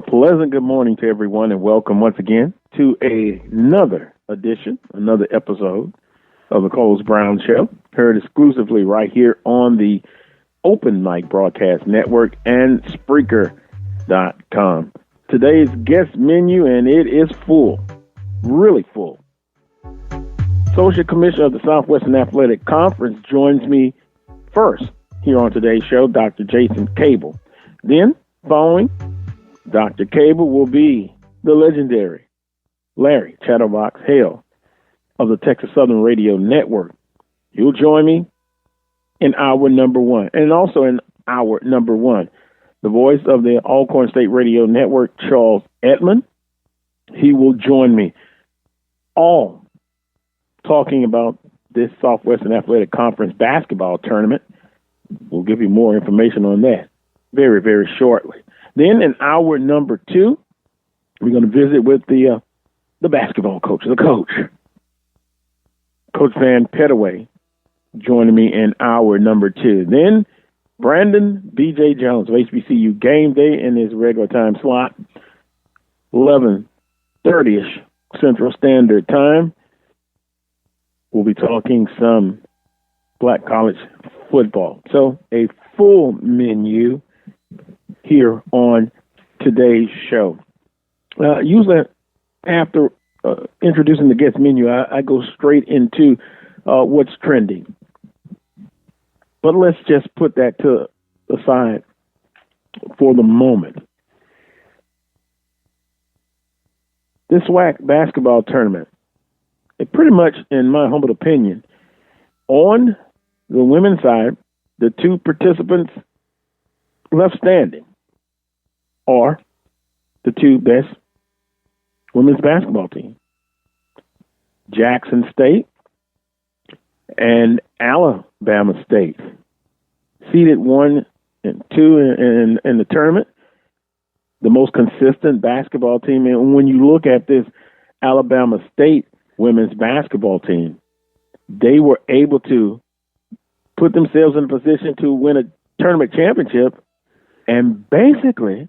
Pleasant good morning to everyone, and welcome once again to another edition, another episode of the Coles Brown Show, heard exclusively right here on the Open Mic Broadcast Network and Spreaker.com. Today's guest menu, and it is full, really full. Associate Commissioner of the Southwestern Athletic Conference joins me first here on today's show, Dr. Jason Cable. Then, following Dr. Cable will be the legendary Larry Chatterbox Hale of the Texas Southern Radio Network. He'll join me in hour number one. And also in hour number one, the voice of the Alcorn State Radio Network, Charles Edmond. He will join me, all talking about this Southwestern Athletic Conference basketball tournament. We'll give you more information on that very, very shortly. Then in hour number two, we're going to visit with the basketball coach, Coach Van Pettaway, joining me in hour number two. Then Brandon B.J. Jones of HBCU Game Day in his regular time slot, 11:30ish Central Standard Time. We'll be talking some Black college football. So a full menu here on today's show. Usually after introducing the guest menu, I go straight into what's trending. But let's just put that to the side for the moment. This WAC basketball tournament, it pretty much, in my humble opinion, on the women's side, the two participants left standing are the two best women's basketball teams, Jackson State and Alabama State, seeded 1 and 2 in the tournament, the most consistent basketball team. And when you look at this Alabama State women's basketball team, they were able to put themselves in a position to win a tournament championship, and basically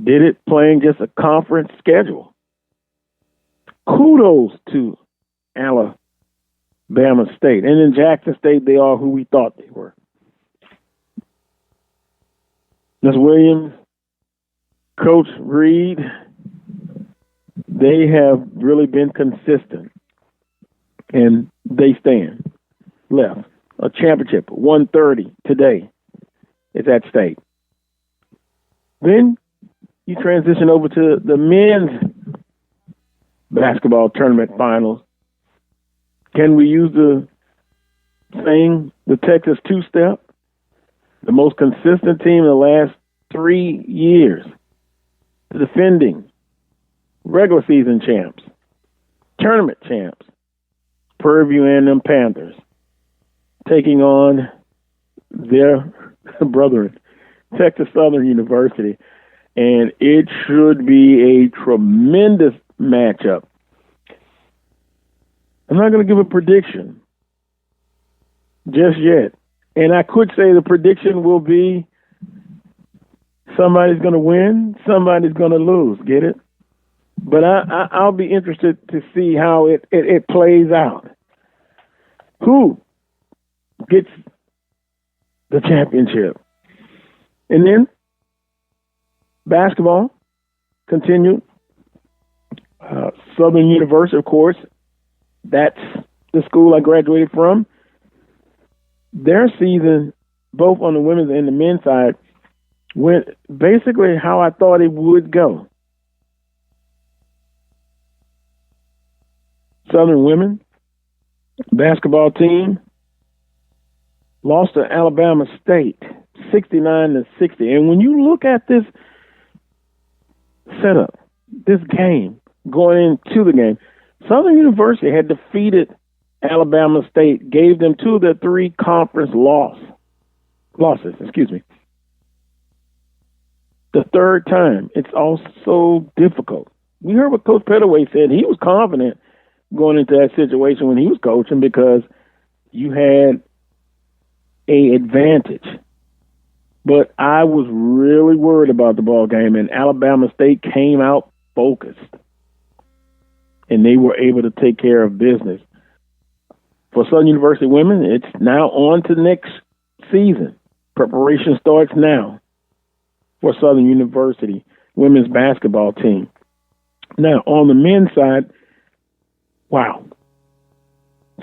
did it playing just a conference schedule. Kudos to Alabama State. And in Jackson State, they are who we thought they were. Ms. Williams, Coach Reed, they have really been consistent, and they stand. Left a championship, 1:30 today. It's at stake. Then you transition over to the men's basketball tournament finals. Can we use the Texas two-step? The most consistent team in the last 3 years. The defending regular season champs, tournament champs, Prairie View and them Panthers, taking on their brethren, Texas Southern University. And it should be a tremendous matchup. I'm not going to give a prediction just yet. And I could say the prediction will be somebody's going to win, somebody's going to lose. Get it? But I'll be interested to see how it plays out. Who gets the championship? And then basketball continued. Southern University, of course, that's the school I graduated from. Their season, both on the women's and the men's side, went basically how I thought it would go. Southern women basketball team lost to Alabama State, 69-60. And when you look at this setup, this game, going into the game, Southern University had defeated Alabama State, gave them 2 of their 3 conference losses. The third time, it's also difficult. We heard what Coach Pettaway said. He was confident going into that situation when he was coaching because you had an advantage But I was really worried about the ball game, and Alabama State came out focused, and they were able to take care of business. For Southern University women, it's now on to next season. Preparation starts now for Southern University women's basketball team. Now, on the men's side, wow.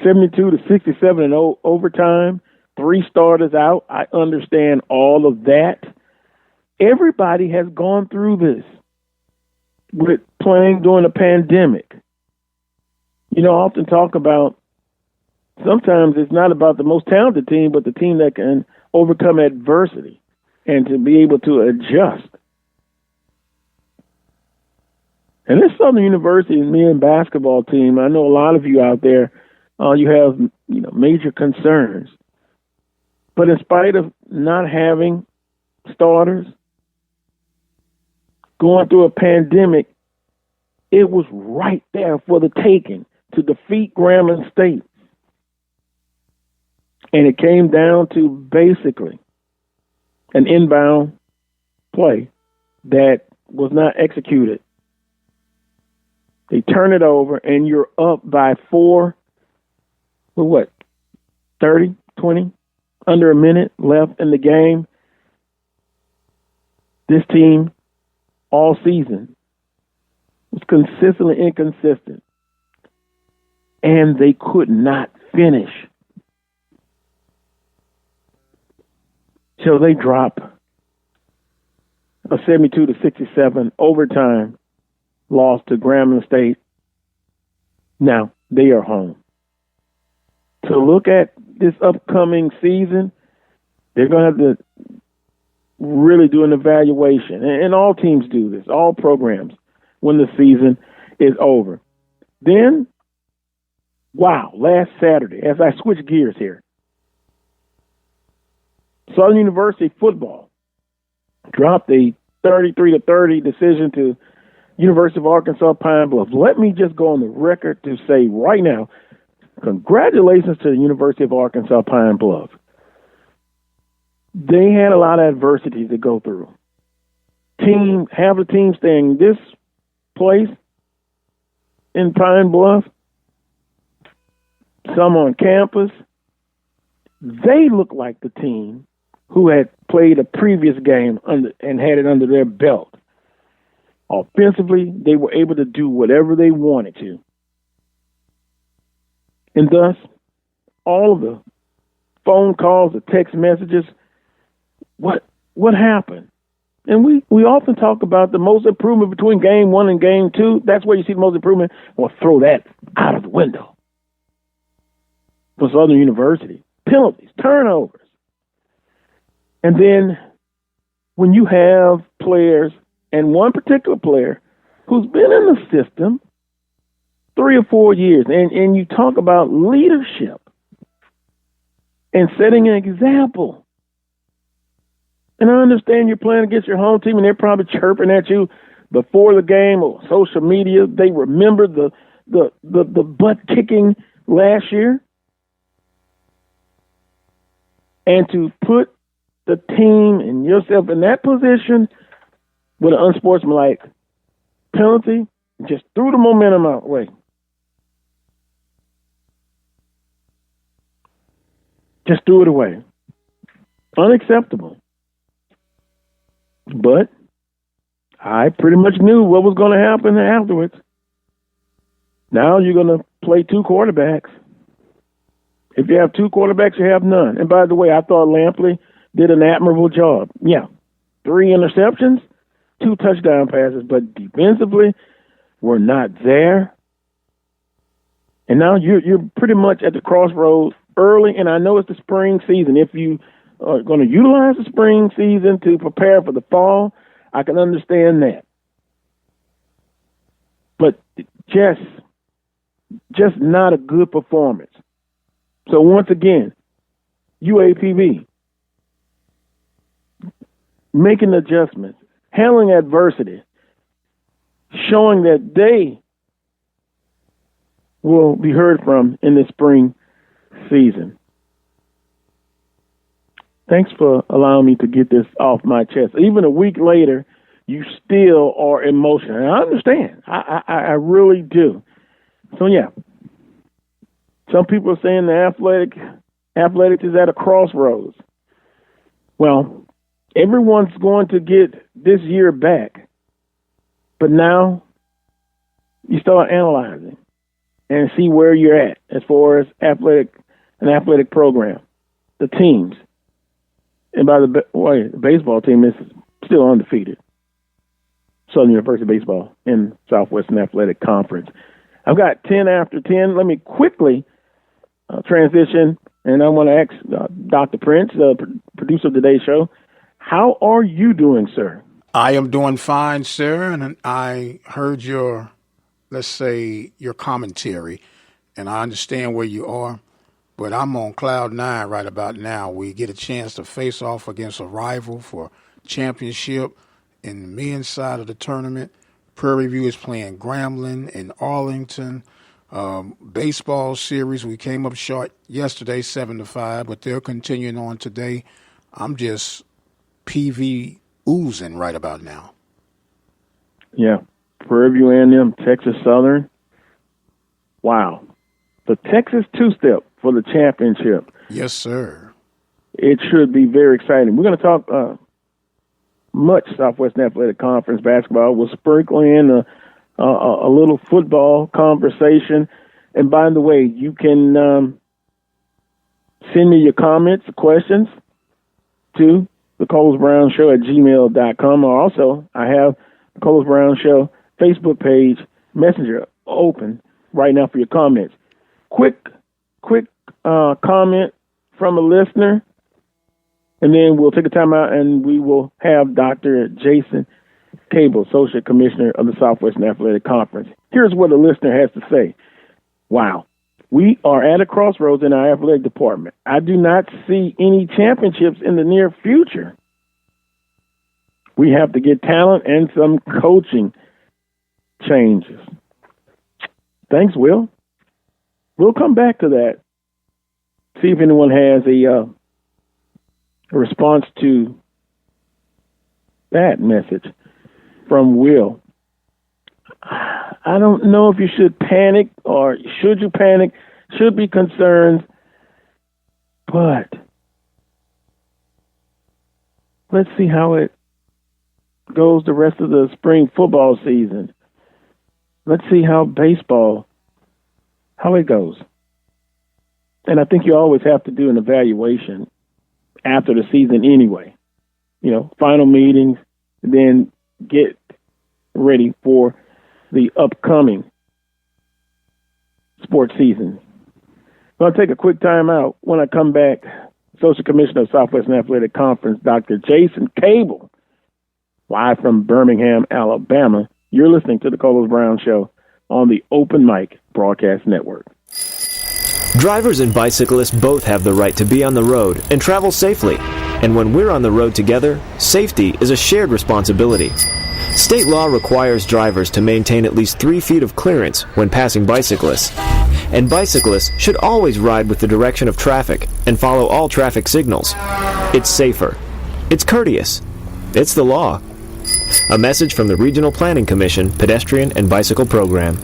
72 to 67 in overtime, 3 starters out. I understand all of that. Everybody has gone through this with playing during a pandemic. I often talk about sometimes it's not about the most talented team, but the team that can overcome adversity and to be able to adjust. And this Southern University men basketball team, I know a lot of you out there, you have major concerns. But in spite of not having starters, going through a pandemic, it was right there for the taking to defeat Grambling State. And it came down to basically an inbound play that was not executed. They turn it over, and you're up by 4, 30, 20, under a minute left in the game. This team, all season, was consistently inconsistent, and they could not finish. So they drop a 72 to 67 overtime loss to Grambling State. Now they are home. To look at this upcoming season, they're going to have to really do an evaluation. And all teams do this, all programs, when the season is over. Then, last Saturday, as I switch gears here, Southern University football dropped a 33-30 decision to University of Arkansas Pine Bluff. Let me just go on the record to say right now, congratulations to the University of Arkansas Pine Bluff. They had a lot of adversity to go through. Have the team staying this place in Pine Bluff, some on campus. They look like the team who had played a previous game and had it under their belt. Offensively, they were able to do whatever they wanted to. And thus, all of the phone calls, the text messages, what happened? And we often talk about the most improvement between game 1 and game 2. That's where you see the most improvement. Well, throw that out of the window. For Southern University, penalties, turnovers. And then when you have players, and one particular player who's been in the system 3 or 4 years, and you talk about leadership and setting an example. And I understand you're playing against your home team, and they're probably chirping at you before the game or social media. They remember the butt kicking last year. And to put the team and yourself in that position with an unsportsmanlike penalty, just threw the momentum out way. Just threw it away. Unacceptable. But I pretty much knew what was going to happen afterwards. Now you're going to play 2 quarterbacks. If you have 2 quarterbacks, you have none. And by the way, I thought Lampley did an admirable job. Yeah, 3 interceptions, 2 touchdown passes, but defensively, we're not there. And now you're pretty much at the crossroads early, and I know it's the spring season. If you are going to utilize the spring season to prepare for the fall, I can understand that. But just not a good performance. So once again, UAPB, making adjustments, handling adversity, showing that they will be heard from in the spring season. Thanks for allowing me to get this off my chest. Even a week later, you still are emotional. And I understand. I really do. So, yeah. Some people are saying the athletics is at a crossroads. Well, everyone's going to get this year back. But now you start analyzing and see where you're at as far as an athletic program, the teams. And by the way, the baseball team is still undefeated. Southern University Baseball in Southwestern Athletic Conference. I've got 10 after 10. Let me quickly transition, and I want to ask Dr. Prince, producer of today's show, how are you doing, sir? I am doing fine, sir, and I heard your commentary, and I understand where you are. But I'm on cloud nine right about now. We get a chance to face off against a rival for championship in the men's side of the tournament. Prairie View is playing Grambling in Arlington. Baseball series, we came up short yesterday, 7-5, but they're continuing on today. I'm just PV oozing right about now. Yeah, Prairie View A&M, Texas Southern. Wow. The Texas two-step for the championship. Yes, sir. It should be very exciting. We're going to talk much Southwestern Athletic Conference basketball. We'll sprinkle in a little football conversation. And by the way, you can send me your comments, questions to the Coles Brown Show at gmail.com. Or also, I have the Coles Brown Show Facebook page, Messenger, open right now for your comments. Quick comment from a listener, and then we'll take a time out and we will have Dr. Jason Cable, Associate Commissioner of the Southwestern Athletic Conference. Here's what a listener has to say. Wow, we are at a crossroads in our athletic department. I do not see any championships in the near future. We have to get talent and some coaching changes. Thanks, Will. We'll come back to that. See if anyone has a response to that message from Will. I don't know if you should panic or should you panic, should be concerned, but let's see how it goes the rest of the spring football season. Let's see how it goes. And I think you always have to do an evaluation after the season anyway. You know, final meetings, then get ready for the upcoming sports season. I'll take a quick time out. When I come back, Associate Commissioner of Southwestern Athletic Conference, Dr. Jason Cable, live from Birmingham, Alabama. You're listening to the Coles Brown Show on the Open Mic Broadcast Network. Drivers and bicyclists both have the right to be on the road and travel safely. And when we're on the road together, safety is a shared responsibility. State law requires drivers to maintain at least 3 feet of clearance when passing bicyclists. And bicyclists should always ride with the direction of traffic and follow all traffic signals. It's safer. It's courteous. It's the law. A message from the Regional Planning Commission Pedestrian and Bicycle Program.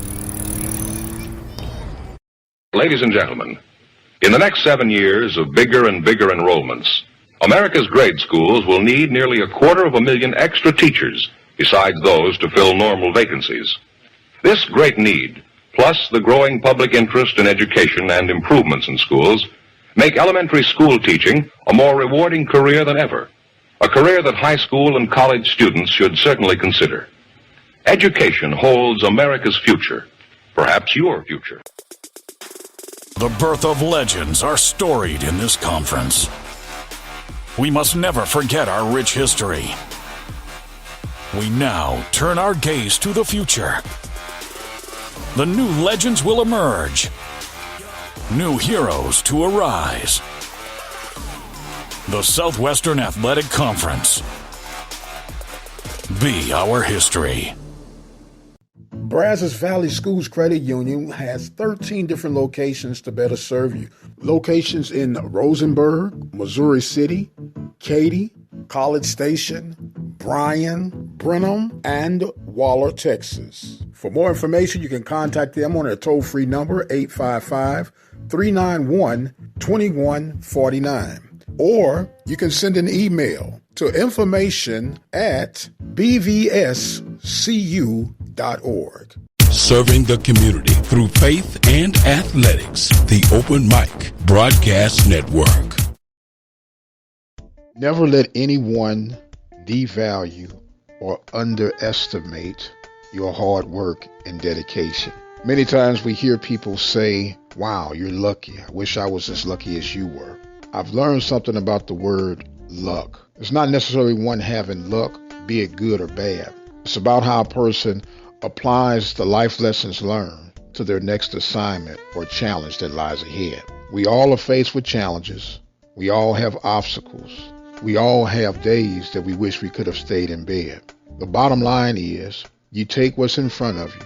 Ladies and gentlemen, in the next 7 years of bigger and bigger enrollments, America's grade schools will need nearly 250,000 extra teachers besides those to fill normal vacancies. This great need, plus the growing public interest in education and improvements in schools, make elementary school teaching a more rewarding career than ever, a career that high school and college students should certainly consider. Education holds America's future, perhaps your future. The birth of legends are storied in this conference. We must never forget our rich history. We now turn our gaze to the future. The new legends will emerge. New heroes to arise. The Southwestern Athletic Conference. Be our history. Brazos Valley Schools Credit Union has 13 different locations to better serve you. Locations in Rosenberg, Missouri City, Katy, College Station, Bryan, Brenham, and Waller, Texas. For more information, you can contact them on their toll-free number, 855-391-2149. Or you can send an email to information@bvscu.org. Serving the community through faith and athletics. The Open Mic Broadcast Network. Never let anyone devalue or underestimate your hard work and dedication. Many times we hear people say, wow, you're lucky. I wish I was as lucky as you were. I've learned something about the word luck. It's not necessarily one having luck, be it good or bad. It's about how a person applies the life lessons learned to their next assignment or challenge that lies ahead. We all are faced with challenges. We all have obstacles. We all have days that we wish we could have stayed in bed. The bottom line is, you take what's in front of you,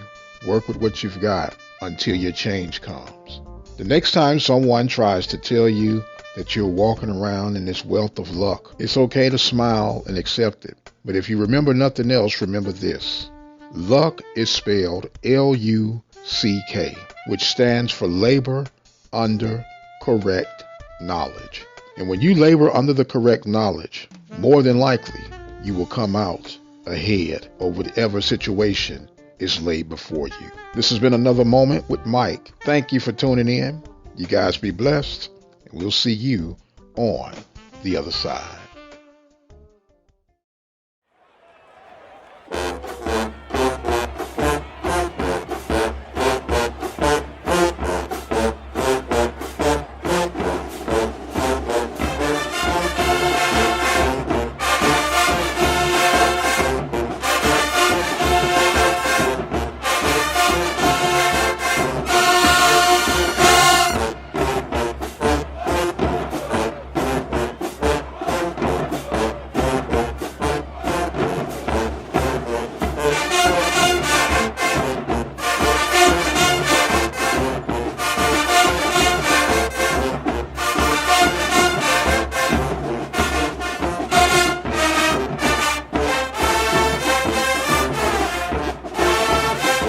work with what you've got until your change comes. The next time someone tries to tell you that you're walking around in this wealth of luck, it's okay to smile and accept it. But if you remember nothing else, remember this. Luck is spelled L-U-C-K, which stands for labor under correct knowledge. And when you labor under the correct knowledge, more than likely, you will come out ahead of whatever situation is laid before you. This has been another Moment with Mike. Thank you for tuning in. You guys be blessed, and we'll see you on the other side.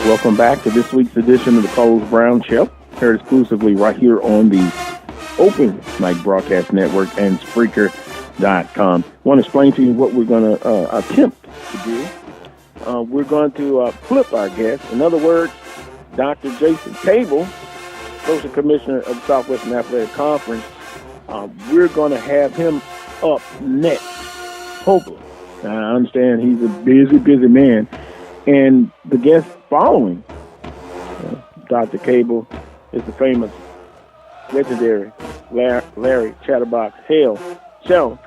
Welcome back to this week's edition of the Carlos Brown Show, heard exclusively right here on the Open Mic Broadcast Network and Spreaker.com. I want to explain to you what we're going to attempt to do. We're going to flip our guest. In other words, Dr. Jason Cable, Social Commissioner of the Southwestern Athletic Conference, we're going to have him up next, hopefully. I understand he's a busy man. And the guest following Dr. Cable is the famous, legendary Larry Chatterbox Hale. So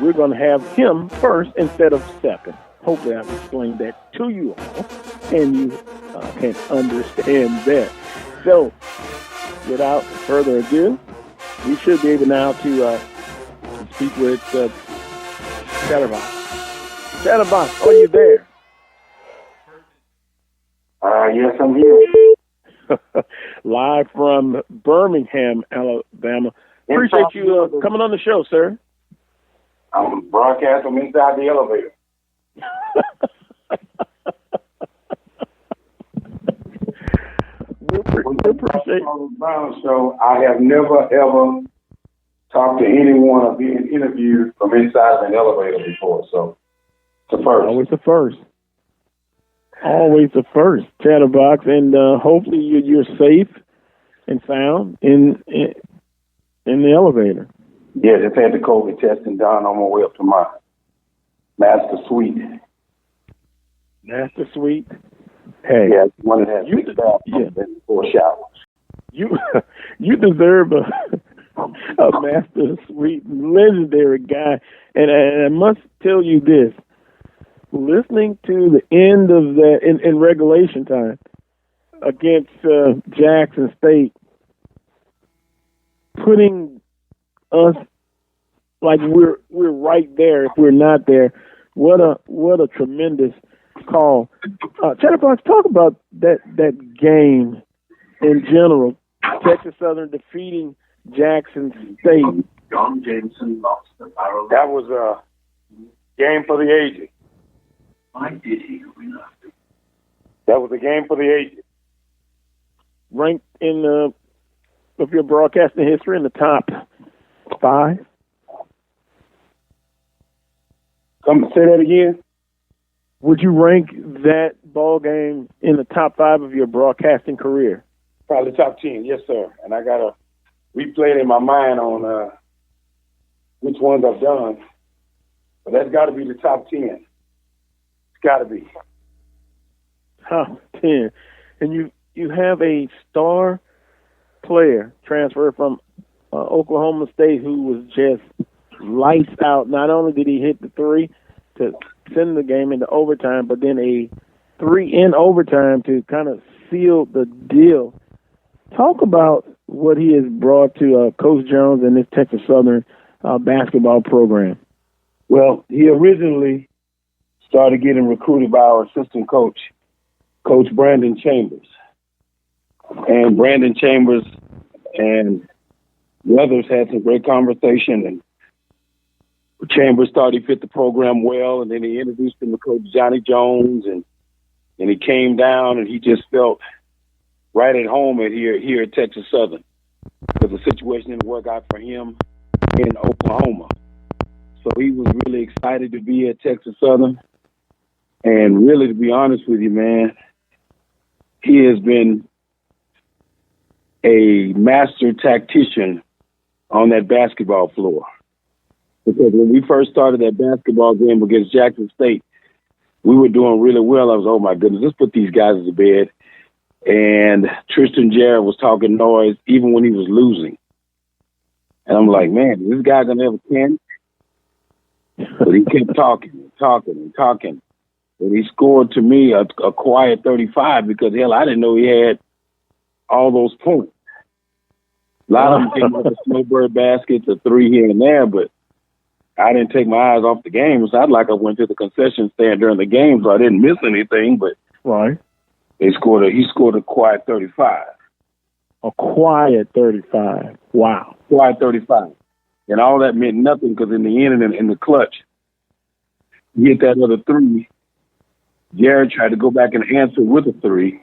we're going to have him first instead of second. Hopefully I've explained that to you all, and you can understand that. So without further ado, we should be able now to speak with Chatterbox. Chatterbox, are you there? Yes, I'm here. Live from Birmingham, Alabama. Appreciate you coming on the show, sir. I'm broadcasting inside the elevator. we appreciate on the Brown Show. I have never, ever talked to anyone or been interviewed from inside of an elevator before, so it's the first. Always the first. Always the first, Chatterbox, and hopefully you're safe and sound in the elevator. Yeah, just had the COVID testing done on my way up to my master suite. Master suite? Hey. Yeah, one that has 6 bathrooms and 4 showers. You deserve a master suite, legendary guy. And I must tell you this. Listening to the end of that in regulation time against Jackson State, putting us like we're right there if we're not there. What a tremendous call. Chatterbox, talk about that game in general. Texas Southern defeating Jackson State. John Jameson lost the barrel. That was a game for the ages. Why did he win after? That was a game for the ages. Ranked in of your broadcasting history in the top 5. Come say that again. Would you rank that ball game in the top 5 of your broadcasting career? Probably top 10, yes, sir. And I got to replay it in my mind on which ones I've done. But that's got to be the top 10. It's got to be. Top 10. And you have a star player transfer from Oklahoma State who was just lights out. Not only did he hit the 3 to send the game into overtime, but then a 3 in overtime to kind of seal the deal. Talk about what he has brought to Coach Jones and this Texas Southern basketball program. Well, he originally started getting recruited by our assistant coach, Coach Brandon Chambers. And Brandon Chambers and the others had some great conversation, and Chambers thought he fit the program well, and then he introduced him to Coach Johnny Jones, and he came down, and he just felt right at home here at Texas Southern, because the situation didn't work out for him in Oklahoma. So he was really excited to be at Texas Southern, and really, to be honest with you, man, he has been a master tactician on that basketball floor. Because when we first started that basketball game against Jackson State, we were doing really well. I was, oh, my goodness, let's put these guys to bed. And Tristan Jarrett was talking noise even when he was losing. And I'm like, man, is this guy going to have a chance? But he kept talking and talking and talking. And he scored, to me, a quiet 35 because, hell, I didn't know he had all those points. A lot of them came up with snowbird baskets, a 3 here and there, but I didn't take my eyes off the game. It was like I went to the concession stand during the game, so I didn't miss anything. But right, he scored a quiet 35. A quiet 35. Wow. Quiet 35. And all that meant nothing because in the end and in the clutch, he hit that other 3. Jared tried to go back and answer with a 3,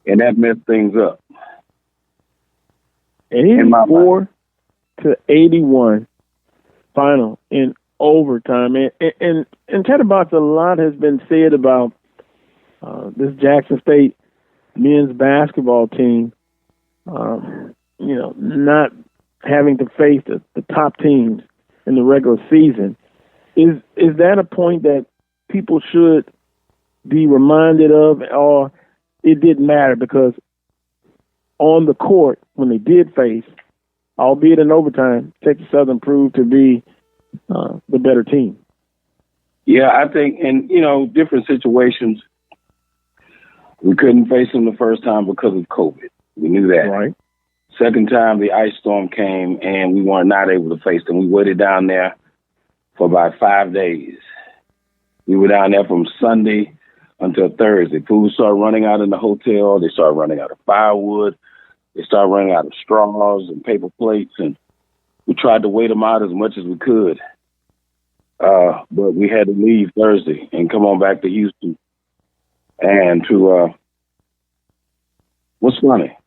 and that messed things up. 84 to 81 final in overtime. And Chatterbox, a lot has been said about this Jackson State men's basketball team, not having to face the top teams in the regular season. Is that a point that people should be reminded of, or it didn't matter because on the court, when they did face, albeit in overtime, Texas Southern proved to be the better team? Yeah, I think in, different situations, we couldn't face them the first time because of COVID. We knew that. Right. Second time, the ice storm came, and we were not able to face them. We waited down there for about 5 days. We were down there from Sunday until Thursday. Food started running out in the hotel. They started running out of firewood. They started running out of straws and paper plates, and we tried to wait them out as much as we could. But we had to leave Thursday and come on back to Houston. And to, what's funny?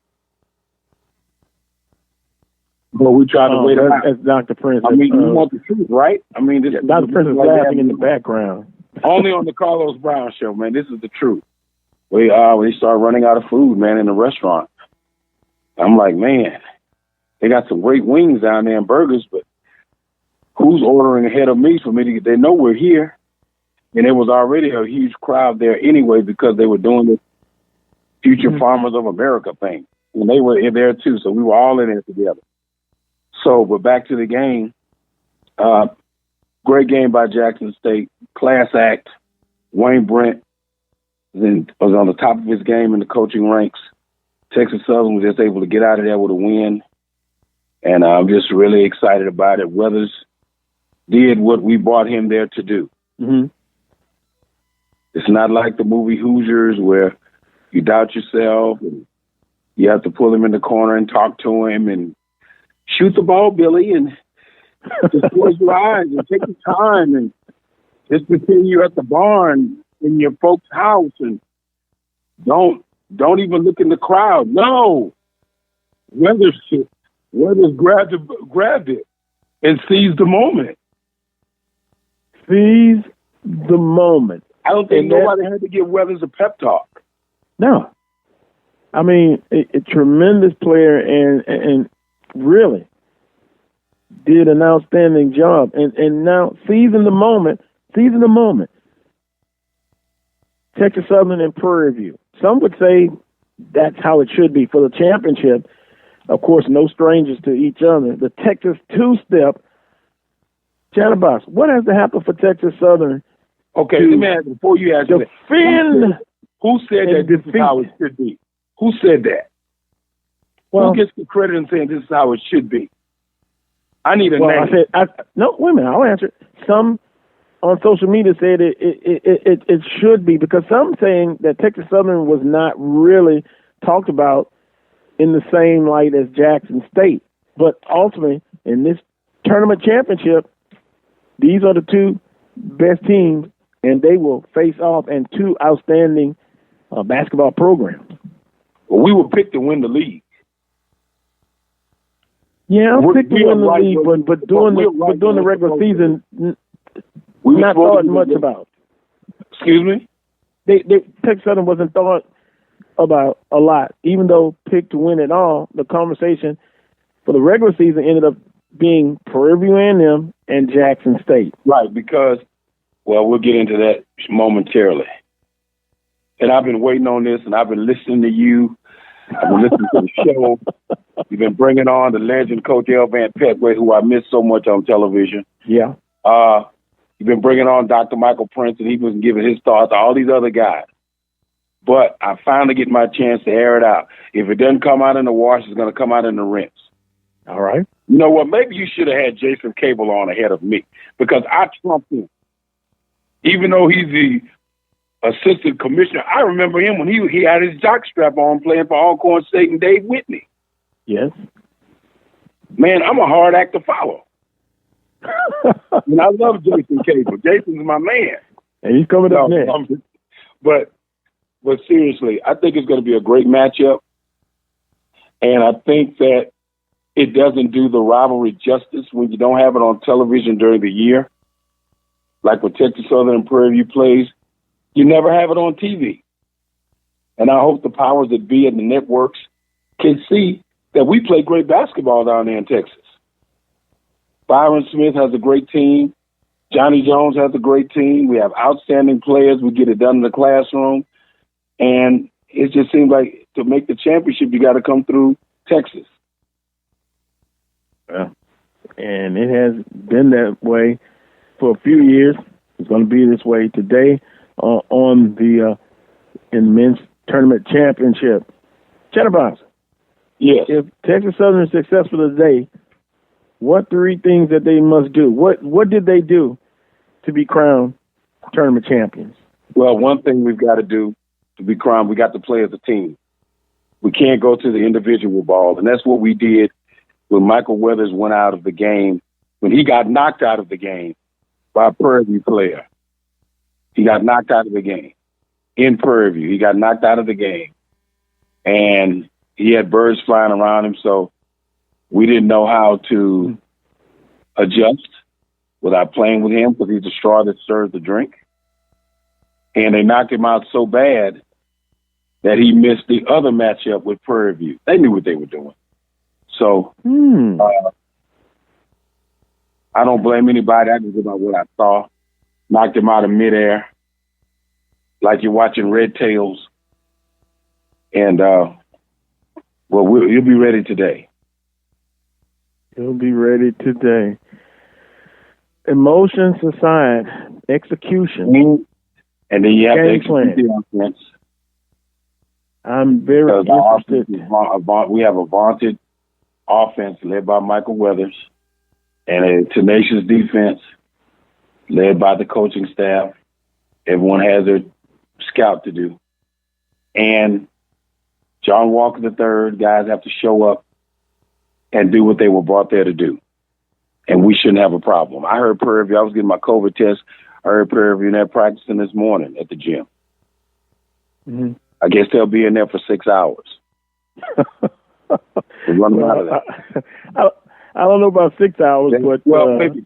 But we tried to wait them out. That's Dr. Prince. I mean, you want the truth, right? I mean, this Dr. Prince is laughing in the background. Only on the Carlos Brown show, man. This is the truth. We started running out of food, man, in the restaurant. I'm like, man, they got some great wings down there and burgers, but who's ordering ahead of me for me to get? They know we're here. And there was already a huge crowd there anyway because they were doing this Future Farmers of America thing. And they were in there too, so we were all in there together. So, but back to the game. Great game by Jackson State. Class act. Wayne Brent was on the top of his game in the coaching ranks. Texas Southern was just able to get out of there with a win. And I'm just really excited about it. Weathers did what we brought him there to do. Mm-hmm. It's not like the movie Hoosiers where you doubt yourself and you have to pull him in the corner and talk to him and shoot the ball, Billy, and just close your eyes and take your time and just pretend you're at the barn in your folks' house and don't even look in the crowd. No. Weathers grabbed it and seized the moment. Seize the moment. I don't think nobody had to give Weathers a pep talk. No. I mean, a tremendous player and really did an outstanding job. And now seizing the moment. Texas Southern and Prairie View. Some would say that's how it should be for the championship. Of course, no strangers to each other. The Texas two-step. Chatterbox, what has to happen for Texas Southern? Okay, let me ask you, before you ask defend. Who said that this is how it should be? Who said that? Well, who gets the credit in saying this is how it should be? I need a name. No, wait a minute. I'll answer it. Some on social media said it should be, because some saying that Texas Southern was not really talked about in the same light as Jackson State. But ultimately, in this tournament championship, these are the two best teams, and they will face off in two outstanding basketball programs. Well, we were picked to win the league. Yeah, I picked to win the league, but during the regular season, not thought much about. Excuse me? Texas Southern wasn't thought about a lot, even though picked to win it all. The conversation for the regular season ended up being Prairie View A&M and Jackson State. Right, because, well, we'll get into that momentarily. And I've been waiting on this, and I've been listening to you. I've been listening to the show. You've been bringing on the legend, Coach L. Van Petway, who I miss so much on television. Yeah. You've been bringing on Dr. Michael Prince, and he was giving his thoughts to all these other guys. But I finally get my chance to air it out. If it doesn't come out in the wash, it's going to come out in the rinse. All right. You know what? Maybe you should have had Jason Cable on ahead of me, because I trumped him. Even though he's the assistant commissioner, I remember him when he had his jockstrap on playing for Alcorn State and Dave Whitney. Yes. Man, I'm a hard act to follow. And I love Jason Cable. Jason's my man. And he's coming up next. But seriously, I think it's going to be a great matchup. And I think that it doesn't do the rivalry justice when you don't have it on television during the year. Like when Texas Southern and Prairie View plays, you never have it on TV. And I hope the powers that be and the networks can see that we play great basketball down there in Texas. Byron Smith has a great team. Johnny Jones has a great team. We have outstanding players. We get it done in the classroom. And it just seems like to make the championship, you got to come through Texas. Yeah. And it has been that way for a few years. It's going to be this way today on the in men's tournament championship. Chatterbox. Yes. If Texas Southern is successful today, what three things that they must do? What did they do to be crowned tournament champions? Well, one thing we've got to do to be crowned, we got to play as a team. We can't go to the individual ball, and that's what we did when Michael Weathers went out of the game, when he got knocked out of the game by a Prairie View player. He got knocked out of the game in Prairie View. He got knocked out of the game, and he had birds flying around him, so we didn't know how to adjust without playing with him, because he's the straw that stirs the drink. And they knocked him out so bad that he missed the other matchup with Prairie View. They knew what they were doing. So I don't blame anybody. I just about what I saw. Knocked him out of midair like you're watching Red Tails. And, you'll be ready today. He'll be ready today. Emotions aside, execution. And then you have to execute the offense. I'm very interested. We have a vaunted offense led by Michael Weathers and a tenacious defense led by the coaching staff. Everyone has their scout to do. And John Walker III, guys have to show up and do what they were brought there to do. And we shouldn't have a problem. I heard Prairie View, I was getting my COVID test. I heard Prairie View in there practicing this morning at the gym. Mm-hmm. I guess they'll be in there for 6 hours. Running out of that. I don't know about 6 hours, but maybe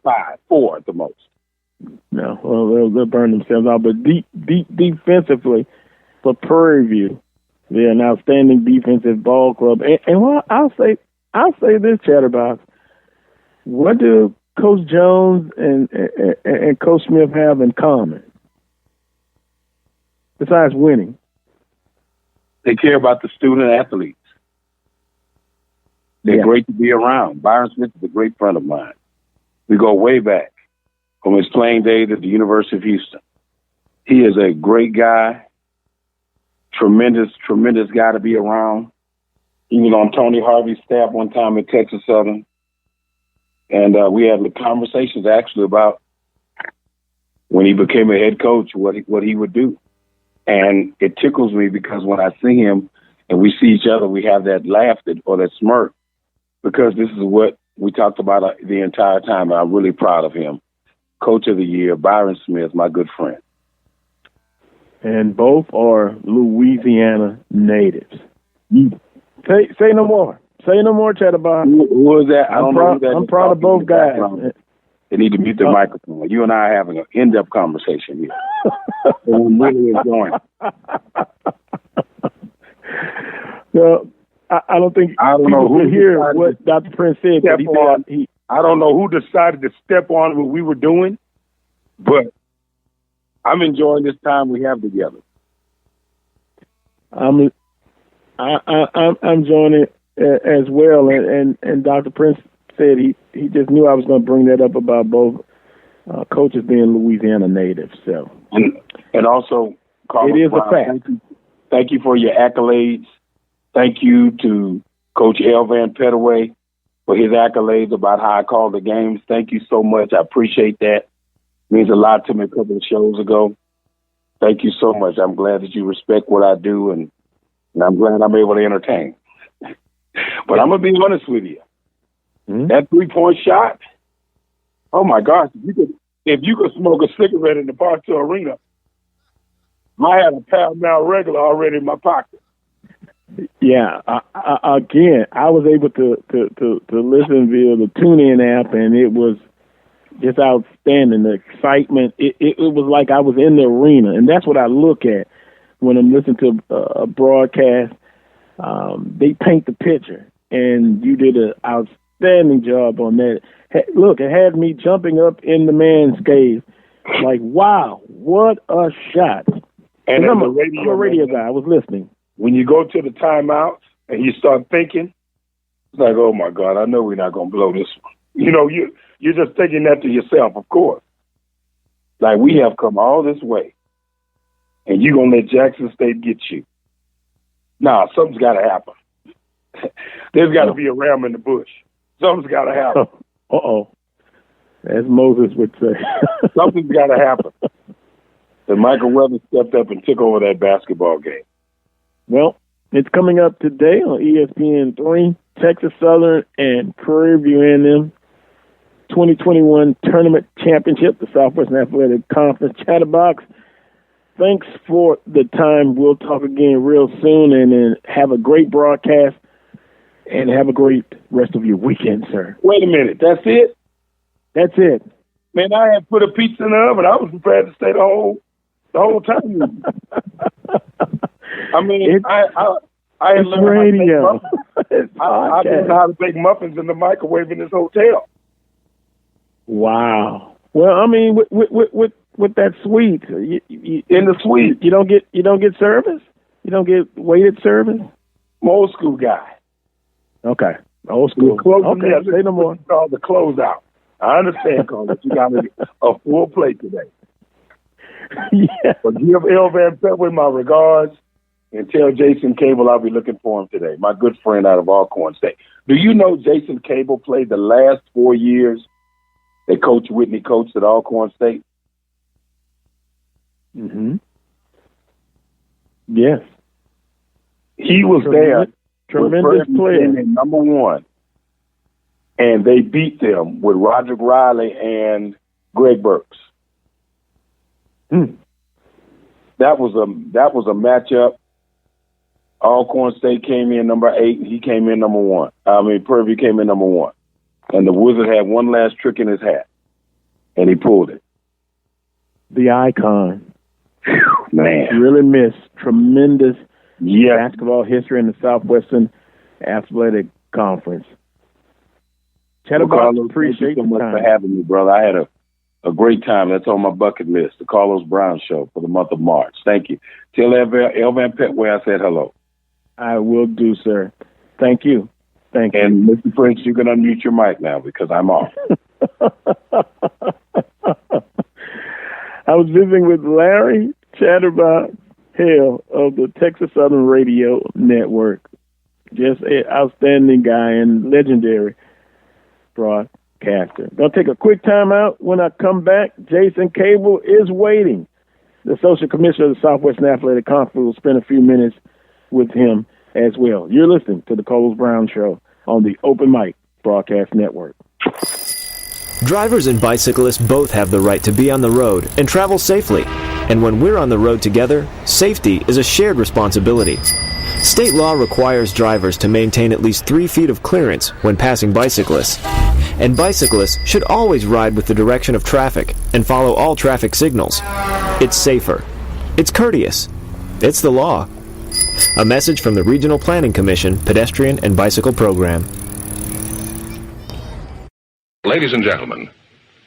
4 at the most. No, well, they'll burn themselves out. But defensively, for Prairie View, they're an outstanding defensive ball club. And well, I'll say this, Chatterbox. What do Coach Jones and Coach Smith have in common besides winning? They care about the student athletes. They're great to be around. Byron Smith is a great friend of mine. We go way back from his playing days at the University of Houston. He is a great guy, tremendous guy to be around. He was on Tony Harvey's staff one time at Texas Southern. And we had conversations actually about when he became a head coach, what he would do. And it tickles me because when I see him and we see each other, we have that laugh or that smirk, because this is what we talked about the entire time. And I'm really proud of him. Coach of the Year, Byron Smith, my good friend. And both are Louisiana natives. Say no more. Say no more, Chatterbox. Who is that? I don't know who that is. I'm proud of both guys. They need to mute their microphone. You and I are having an in-depth conversation here. I'm really enjoying it. Well, I don't think people could hear what Dr. Prince said. But I don't know who decided to step on what we were doing, but I'm enjoying this time we have together. I'm enjoying it as well, and Dr. Prince said he just knew I was going to bring that up about both coaches being Louisiana natives. So, and also, Carlos it is Brown, a fact. Thank you for your accolades. Thank you to Coach L. Van Pettaway for his accolades about how I called the games. Thank you so much. I appreciate that. It means a lot to me a couple of shows ago. Thank you so much. I'm glad that you respect what I do, and I'm glad I'm able to entertain. But I'm going to be honest with you. Mm-hmm. That 3-point shot, oh, my gosh, if you could smoke a cigarette in the Bartow Arena, I had a Paramount regular already in my pocket. Yeah, again, I was able to listen via the TuneIn app, and it was just outstanding. The excitement, it was like I was in the arena, and that's what I look at when I'm listening to a broadcast. They paint the picture, and you did an outstanding job on that. Look, it had me jumping up in the man's cave, like, wow, what a shot. And I'm a radio guy. I was listening. When you go to the timeouts and you start thinking, it's like, oh, my God, I know we're not going to blow this one. You know, you're just thinking that to yourself, of course. Like, we have come all this way, and you're going to let Jackson State get you. Nah, something's got to happen. There's got to be a ram in the bush. Something's got to happen. Uh-oh. As Moses would say. Something's got to happen. And Michael Weather stepped up and took over that basketball game. Well, it's coming up today on ESPN3, Texas Southern and Prairie View A&M 2021 Tournament Championship, the Southwestern Athletic Conference. Chatterbox, thanks for the time. We'll talk again real soon, and then have a great broadcast and have a great rest of your weekend, sir. Wait a minute. That's it? That's it. Man, I had put a pizza in the oven. I was prepared to stay the whole time. I mean, I had learned radio. I learned how to bake muffins in the microwave in this hotel. Wow. Well, I mean, with that suite, in the suite, you don't get service. You don't get weighted service. I'm an old school guy. Okay, old school. Okay, say no more. Called the closeout. I understand, Carlos. You got a full plate today. Yeah. But give L. Van Pettaway my regards, and tell Jason Cable I'll be looking for him today. My good friend out of Alcorn State. Do you know Jason Cable played the last 4 years that Coach Whitney coached at Alcorn State? Mm-hmm. Yes. He was there. Tremendous player. Number one. And they beat them with Roderick Riley and Greg Burks. That was a matchup. Alcorn State came in number 8, and he came in number 1. Purview came in number 1. And the Wizard had one last trick in his hat, and he pulled it. The icon. Whew, man. Really missed tremendous basketball history in the Southwestern Athletic Conference. Carlos, appreciate thank you so much time. for having me, brother. I had a great time. That's on my bucket list, the Carlos Brown Show for the month of March. Thank you. Tell Elvan Petway I said hello. I will do, sir. Thank you. Thank you. And Mr. French, you can unmute your mic now because I'm off. I was visiting with Larry Chatterbox Hale of the Texas Southern Radio Network. Just an outstanding guy and legendary broadcaster. Gonna take a quick time out. When I come back, Jason Cable is waiting. The Associate Commissioner of the Southwestern Athletic Conference will spend a few minutes with him as well. You're listening to the Carlos Brown Show on the Open Mic Broadcast Network. Drivers and bicyclists both have the right to be on the road and travel safely. And when we're on the road together, safety is a shared responsibility. State law requires drivers to maintain at least 3 feet of clearance when passing bicyclists. And bicyclists should always ride with the direction of traffic and follow all traffic signals. It's safer. It's courteous. It's the law. A message from the Regional Planning Commission Pedestrian and Bicycle Program. Ladies and gentlemen,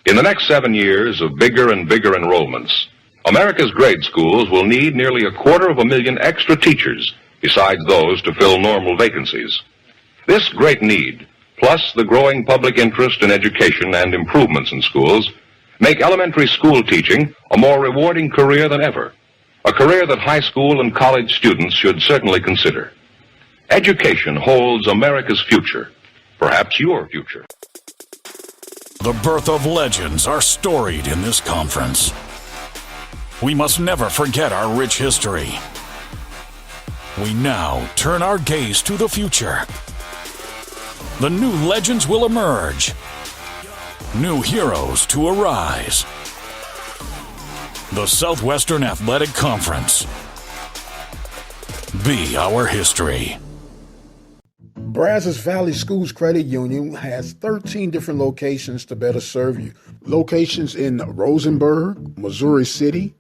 in the next 7 years of bigger and bigger enrollments, America's grade schools will need nearly 250,000 extra teachers besides those to fill normal vacancies. This great need, plus the growing public interest in education and improvements in schools, make elementary school teaching a more rewarding career than ever, a career that high school and college students should certainly consider. Education holds America's future, perhaps your future. The birth of legends are storied in this conference. We must never forget our rich history. We now turn our gaze to the future. The new legends will emerge. New heroes to arise. The Southwestern Athletic Conference. Be our history. Brazos Valley Schools Credit Union has 13 different locations to better serve you. Locations in Rosenberg, Missouri City,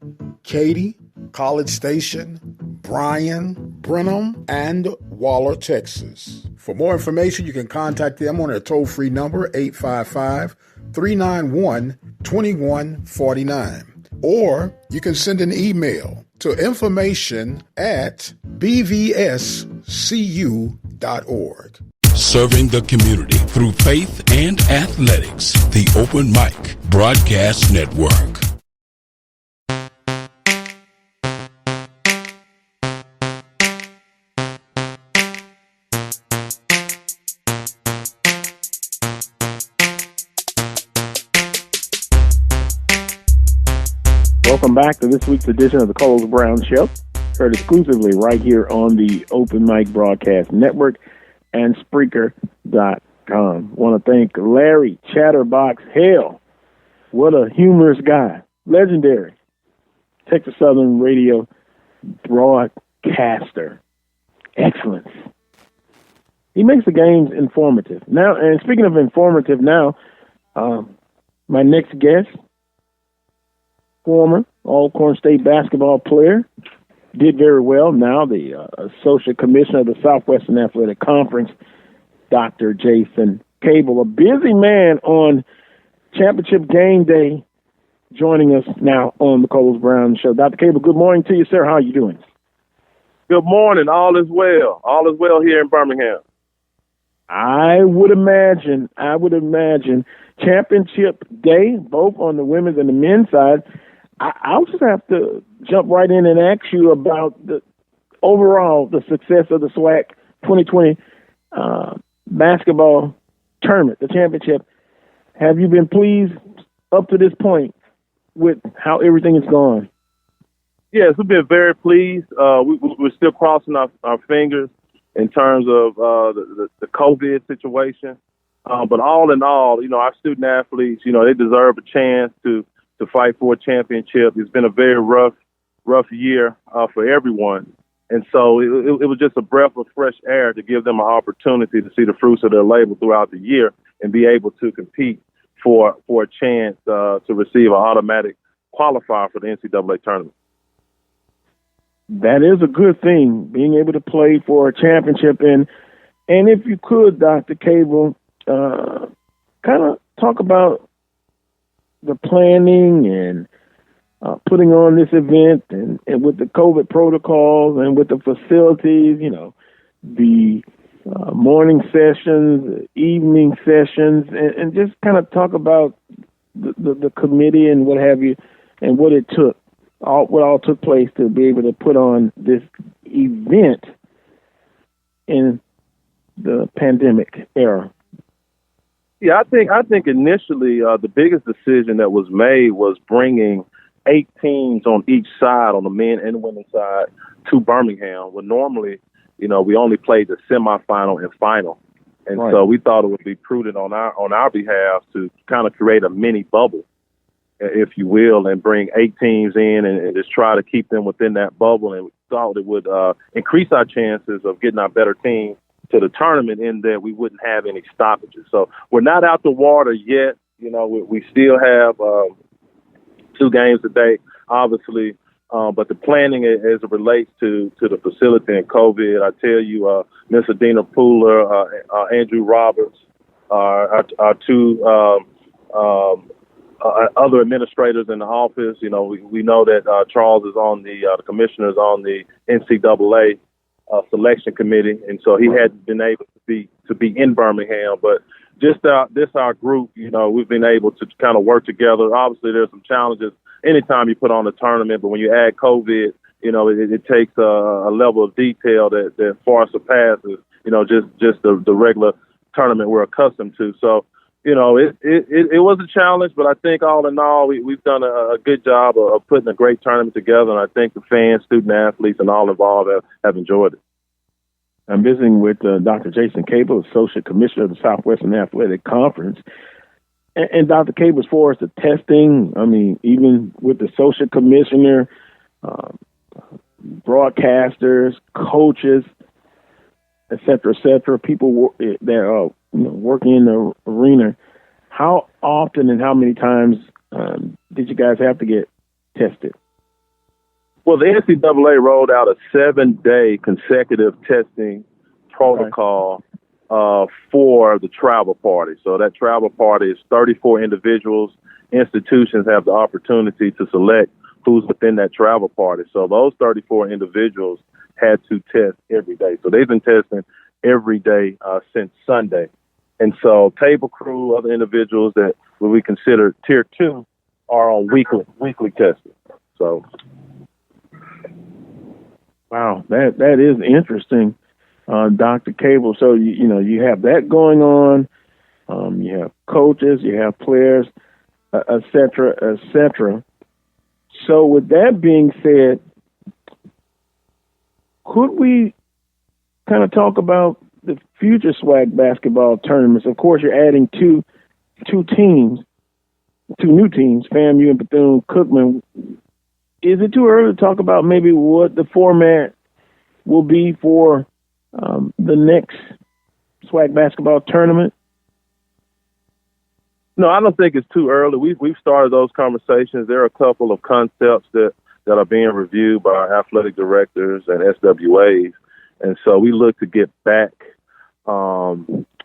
Katy, College Station, Bryan, Brenham, and Waller, Texas. For more information, you can contact them on their toll-free number, 855-391-2149. Or you can send an email to information@bvscu.org. Serving the community through faith and athletics. The Open Mic Broadcast Network. Welcome back to this week's edition of the Carlos Brown Show, heard exclusively right here on the Open Mic Broadcast Network and Spreaker.com. Want to thank Larry Chatterbox Hale. What a humorous guy. Legendary Texas Southern Radio broadcaster. Excellence. He makes the games informative. Now, and speaking of informative now, my next guest, former Alcorn State basketball player, did very well. Now the Associate Commissioner of the Southwestern Athletic Conference, Dr. Jason Cable, a busy man on championship game day, joining us now on the Carlos Brown Show. Dr. Cable, good morning to you, sir. How are you doing? Good morning. All is well. All is well here in Birmingham. I would imagine championship day, both on the women's and the men's side. I'll just have to jump right in and ask you about the success of the SWAC 2020 basketball tournament, the championship. Have you been pleased up to this point with how everything has gone? Yes, we've been very pleased. We're still crossing our fingers in terms of the COVID situation. But all in all, our student athletes, they deserve a chance to fight for a championship. It's been a very rough year for everyone. And so it was just a breath of fresh air to give them an opportunity to see the fruits of their labor throughout the year and be able to compete for a chance to receive an automatic qualifier for the NCAA tournament. That is a good thing, being able to play for a championship. And if you could, Dr. Cable, kind of talk about the planning and putting on this event and with the COVID protocols and with the facilities, the morning sessions, evening sessions, and just kind of talk about the committee and what have you and what it took. What all took place to be able to put on this event in the pandemic era? Yeah, I think initially the biggest decision that was made was bringing 8 teams on each side, on the men and women's side, to Birmingham. When normally, we only played the semifinal and final, and right. So we thought it would be prudent on our behalf to kind of create a mini bubble, if you will, and bring 8 teams in and just try to keep them within that bubble. And we thought it would increase our chances of getting our better team to the tournament in that we wouldn't have any stoppages. So we're not out the water yet. We still have 2 games a day, obviously. But the planning as it relates to the facility and COVID, I tell you, Ms. Adina Pooler, Andrew Roberts, our 2 other administrators in the office. We know that Charles is on the commissioner's on the NCAA selection committee, and so he hadn't been able to be in Birmingham. But just our group, we've been able to kind of work together. Obviously, there's some challenges anytime you put on a tournament, but when you add COVID, it takes a level of detail that far surpasses just the regular tournament we're accustomed to. So. It was a challenge, but I think all in all, we've done a good job of putting a great tournament together, and I think the fans, student athletes, and all involved have enjoyed it. I'm visiting with Dr. Jason Cable, Associate Commissioner of the Southwestern Athletic Conference. And Dr. Cable, as far as the testing, even with the Associate Commissioner, broadcasters, coaches, et cetera, people that are working in the arena, how often and how many times did you guys have to get tested? Well, the NCAA rolled out a 7-day consecutive testing protocol for the travel party. So that travel party is 34 individuals. Institutions have the opportunity to select who's within that travel party. So those 34 individuals had to test every day. So they've been testing every day since Sunday. And so table crew, other individuals that we consider tier 2 are on weekly testing. So, wow, that is interesting, Dr. Cable. So you have that going on. You have coaches, you have players, et cetera. So with that being said, could we kind of talk about the future SWAC basketball tournaments? Of course, you're adding two new teams, FAMU and Bethune-Cookman. Is it too early to talk about maybe what the format will be for the next SWAC basketball tournament? No, I don't think it's too early. We've started those conversations. There are a couple of concepts that are being reviewed by our athletic directors and SWAs. And so we look to get back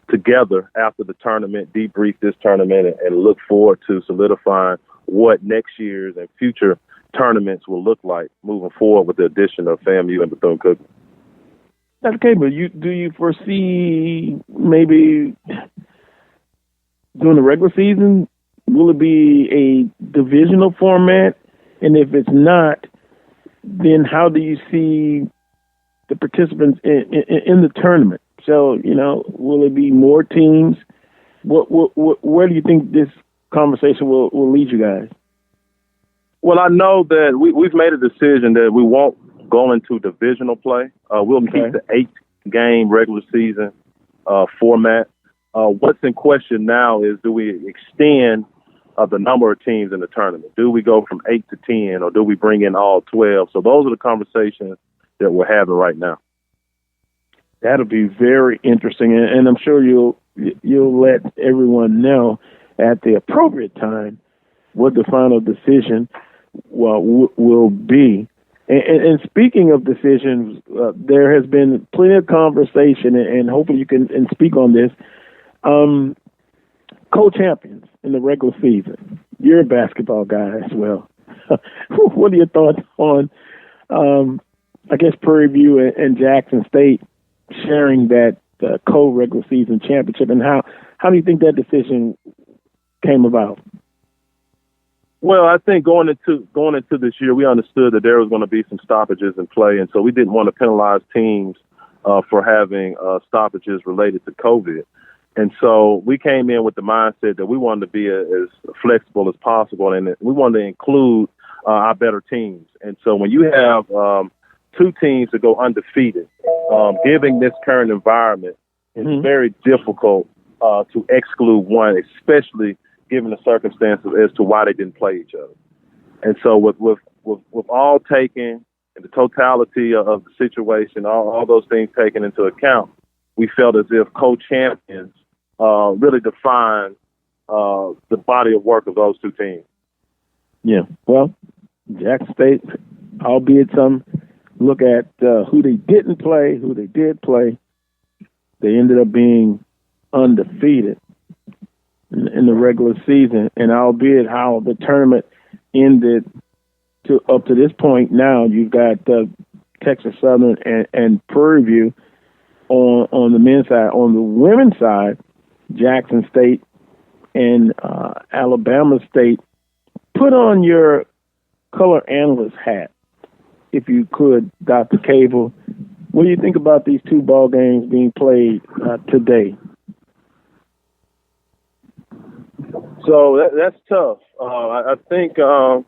together after the tournament, debrief this tournament, and look forward to solidifying what next year's and future tournaments will look like moving forward with the addition of FAMU and Bethune-Cookman. Dr. Cable, do you foresee maybe during the regular season, will it be a divisional format? And if it's not, then how do you see the participants in the tournament? So, will it be more teams? Where do you think this conversation will lead you guys? Well, I know that we've made a decision that we won't go into divisional play. We'll keep the 8-game regular season format. What's in question now is, do we extend the number of teams in the tournament? Do we go from 8 to 10, or do we bring in all 12? So those are the conversations that we're having right now. That'll be very interesting, and I'm sure you'll let everyone know at the appropriate time what the final decision will be. And speaking of decisions, there has been plenty of conversation, and hopefully you can speak on this. Co-champions in the regular season. You're a basketball guy as well. What are your thoughts on, I guess, Prairie View and Jackson State sharing that co-regular season championship, and how do you think that decision came about? Well, I think going into this year, we understood that there was going to be some stoppages in play, and so we didn't want to penalize teams for having stoppages related to COVID. And so we came in with the mindset that we wanted to be as flexible as possible, and we wanted to include our better teams. And so when you have 2 teams to go undefeated, given this current environment, it's very difficult to exclude one, especially given the circumstances as to why they didn't play each other. And so with all taken and the totality of the situation, all those things taken into account, we felt as if co-champions really defined the body of work of those 2 teams. Yeah, well, Jackson State, albeit some look at who they didn't play, who they did play, they ended up being undefeated in the regular season, and albeit how the tournament ended up to this point now, you've got Texas Southern and Prairie View on the men's side. On the women's side, Jackson State and Alabama State. Put on your color analyst hat, if you could, Dr. Cable. What do you think about these 2 ball games being played today? So that's tough. I think on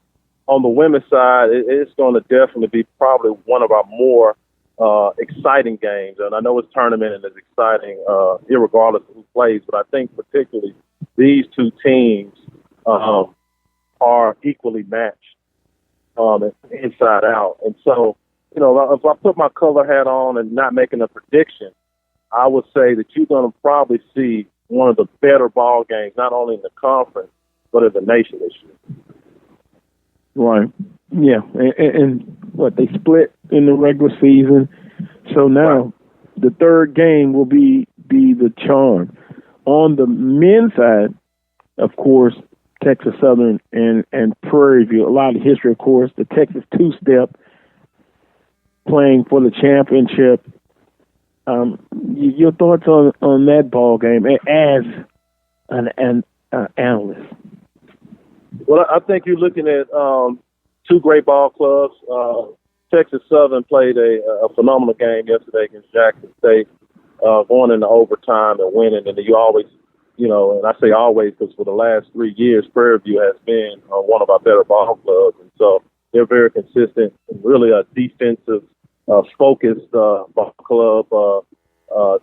the women's side, it's going to definitely be probably one of our more exciting games. And I know it's tournament and it's exciting irregardless of who plays, but I think particularly these 2 teams are equally matched inside out. And so, if I put my color hat on and not making a prediction, I would say that you're going to probably see one of the better ball games, not only in the conference, but in the nation this year. Right. Yeah. And what, they split in the regular season. So now the third game will be the charm. On the men's side, of course, Texas Southern and Prairie View. A lot of history, of course. The Texas 2-step playing for the championship. Your thoughts on that ball game as an analyst? Well, I think you're looking at 2 great ball clubs. Texas Southern played a phenomenal game yesterday against Jackson State, going into overtime and winning. And you always, and I say always because for the last 3 years, Prairie View has been one of our better ball clubs. And so they're very consistent, really a defensive focused ball club.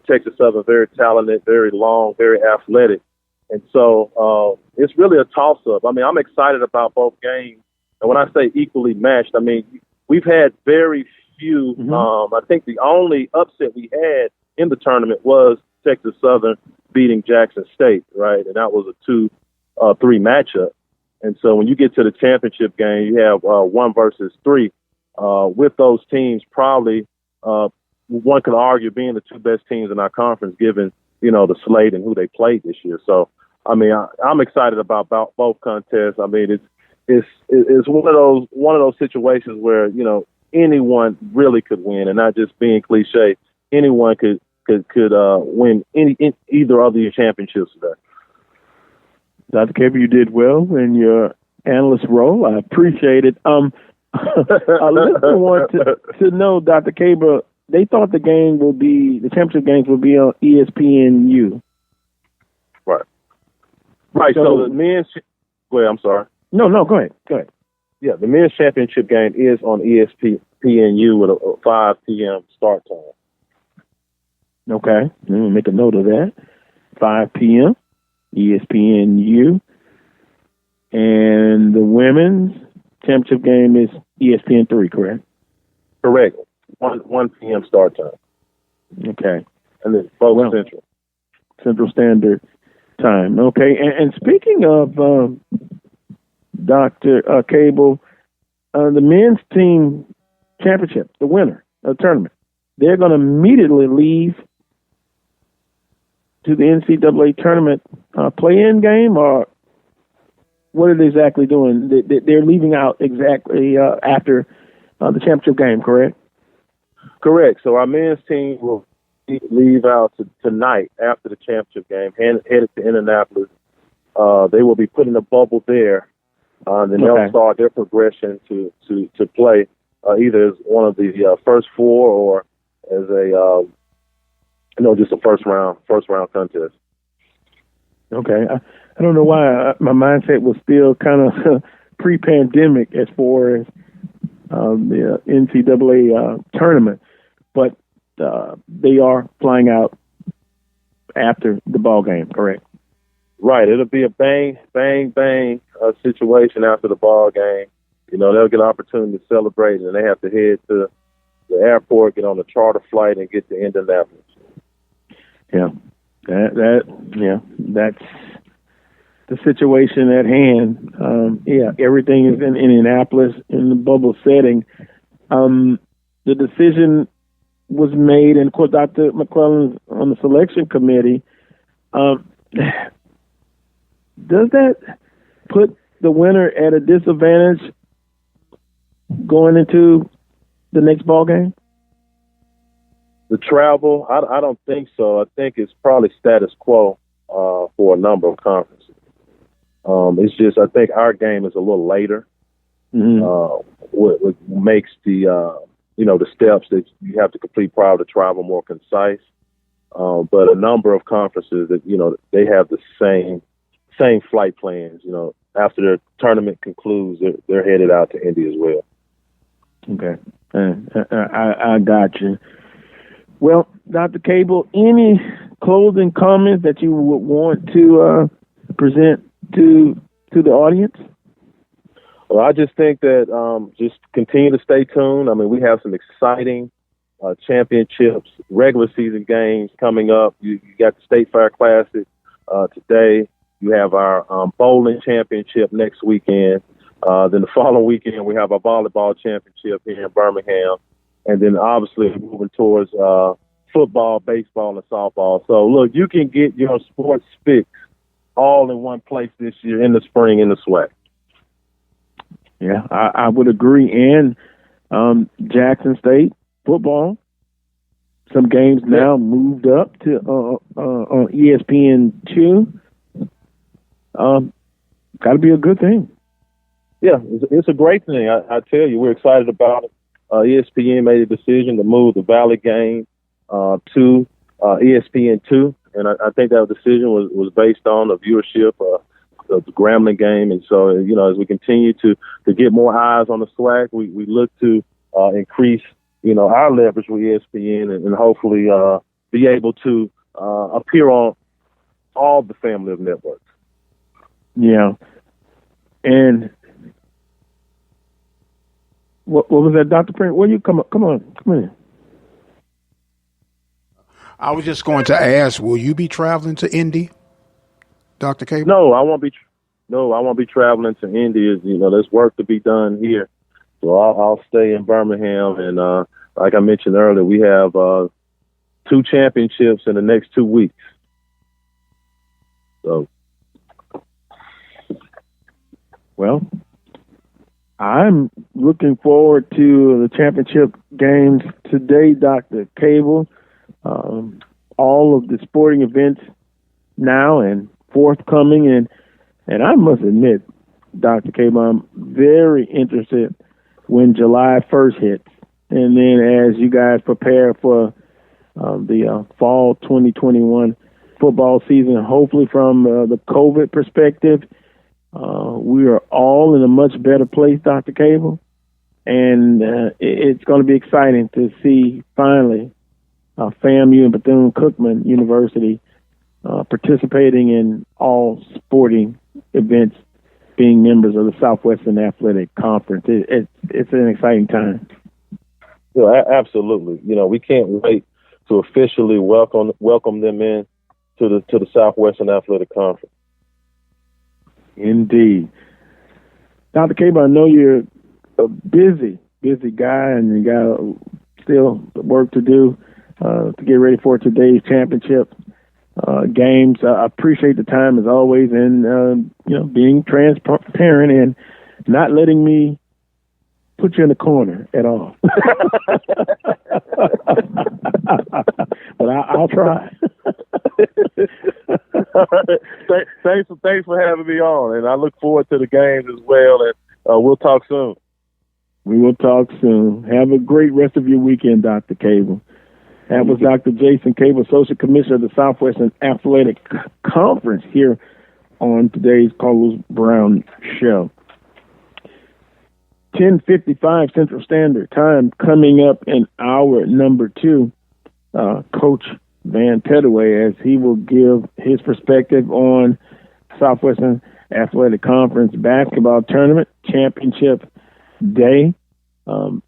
Texas Southern, very talented, very long, very athletic. And so it's really a toss-up. I mean, I'm excited about both games. And when I say equally matched, I mean, we've had very few. I think the only upset we had in the tournament was Texas Southern beating Jackson State, right? And that was a 2-3 matchup. And so when you get to the championship game, you have 1 versus 3. With those teams, probably one could argue being the 2 best teams in our conference, given the slate and who they played this year. So, I mean, I'm excited about both contests. I mean, it's one of those situations where anyone really could win, and not just being cliche. Anyone could win either of these championships today. Dr. Caber, you did well in your analyst role. I appreciate it. A listener wanted to know, Dr. Caber, they thought the championship games will be on ESPNU. Right. So the men's. Go ahead. I'm sorry. No. Go ahead. Yeah, the men's championship game is on ESPNU with a 5 p.m. start time. Okay, let me make a note of that. 5 p.m. ESPNU, and the women's championship game is ESPN3, correct? Correct. 1 p.m. start time. Okay. And then both Central Standard Time. Okay. And speaking of Dr. Cable, the men's team championship, the winner of the tournament, they're going to immediately leave to the NCAA tournament play-in game, or what are they exactly doing? They're leaving out exactly after the championship game, correct? Correct. So our men's team will leave out tonight after the championship game, headed to Indianapolis. They will be put in a bubble there, and then they'll start their progression to play either as one of the first four or as a just a first round contest. Okay, I don't know why my mindset was still kind of pre-pandemic as far as the NCAA tournament, but they are flying out after the ball game, correct? Right. It'll be a bang, bang, bang situation after the ball game. They'll get an opportunity to celebrate, and they have to head to the airport, get on a charter flight, and get to Indianapolis. Yeah, that's the situation at hand. Everything is in Indianapolis in the bubble setting. The decision was made, and of course, Dr. McClellan's on the selection committee. Does that put the winner at a disadvantage going into the next ball game? The travel, I don't think so. I think it's probably status quo for a number of conferences. It's just I think our game is a little later. What makes the the steps that you have to complete prior to travel more concise. But a number of conferences that they have the same flight plans. After their tournament concludes, they're headed out to Indy as well. Okay, I got you. Well, Dr. Cable, any closing comments that you would want to present to the audience? Well, I just think that just continue to stay tuned. I mean, we have some exciting championships, regular season games coming up. You got the State Fair Classic today. You have our bowling championship next weekend. Then the following weekend, we have our volleyball championship here in Birmingham. And then obviously moving towards football, baseball, and softball. So, look, you can get your sports fix all in one place this year in the spring in the SWAC. Yeah, I would agree. And Jackson State football, some games now moved up to on ESPN2. Got to be a good thing. Yeah, it's a great thing. I tell you, we're excited about it. ESPN made a decision to move the Valley game to ESPN2, and I think that decision was based on the viewership of the Grambling game. And so, as we continue to get more eyes on the SWAC, we look to increase, our leverage with ESPN and hopefully be able to appear on all the family of networks. Yeah. And what was that, Dr. Prince? Where you come in. I was just going to ask, will you be traveling to Indy, Dr. Cable? No, I won't be traveling to Indy. There's work to be done here. So I'll stay in Birmingham. And like I mentioned earlier, we have 2 championships in the next 2 weeks. So. Well, I'm looking forward to the championship games today, Dr. Cable. All of the sporting events now and forthcoming, and I must admit, Dr. Cable, I'm very interested when July 1st hits, and then as you guys prepare for the fall 2021 football season, hopefully from the COVID perspective, We are all in a much better place, Dr. Cable, and it's going to be exciting to see finally FAMU and Bethune-Cookman University participating in all sporting events, being members of the Southwestern Athletic Conference. It's an exciting time. Yeah, absolutely. We can't wait to officially welcome them in to the Southwestern Athletic Conference. Indeed. Dr. Cable, I know you're a busy guy, and you got still work to do to get ready for today's championship games. I appreciate the time as always, and being transparent and not letting me put you in the corner at all. But I'll try. Thanks for having me on, and I look forward to the games as well, and we'll talk soon. We will talk soon. Have a great rest of your weekend, Dr. Cable. That was Dr. Jason Cable, Associate Commissioner of the Southwestern Athletic Conference, here on today's Carlos Brown Show. 10:55 Central Standard Time. Coming up in hour number 2, Coach Van Pettaway, as he will give his perspective on Southwestern Athletic Conference basketball tournament championship day. The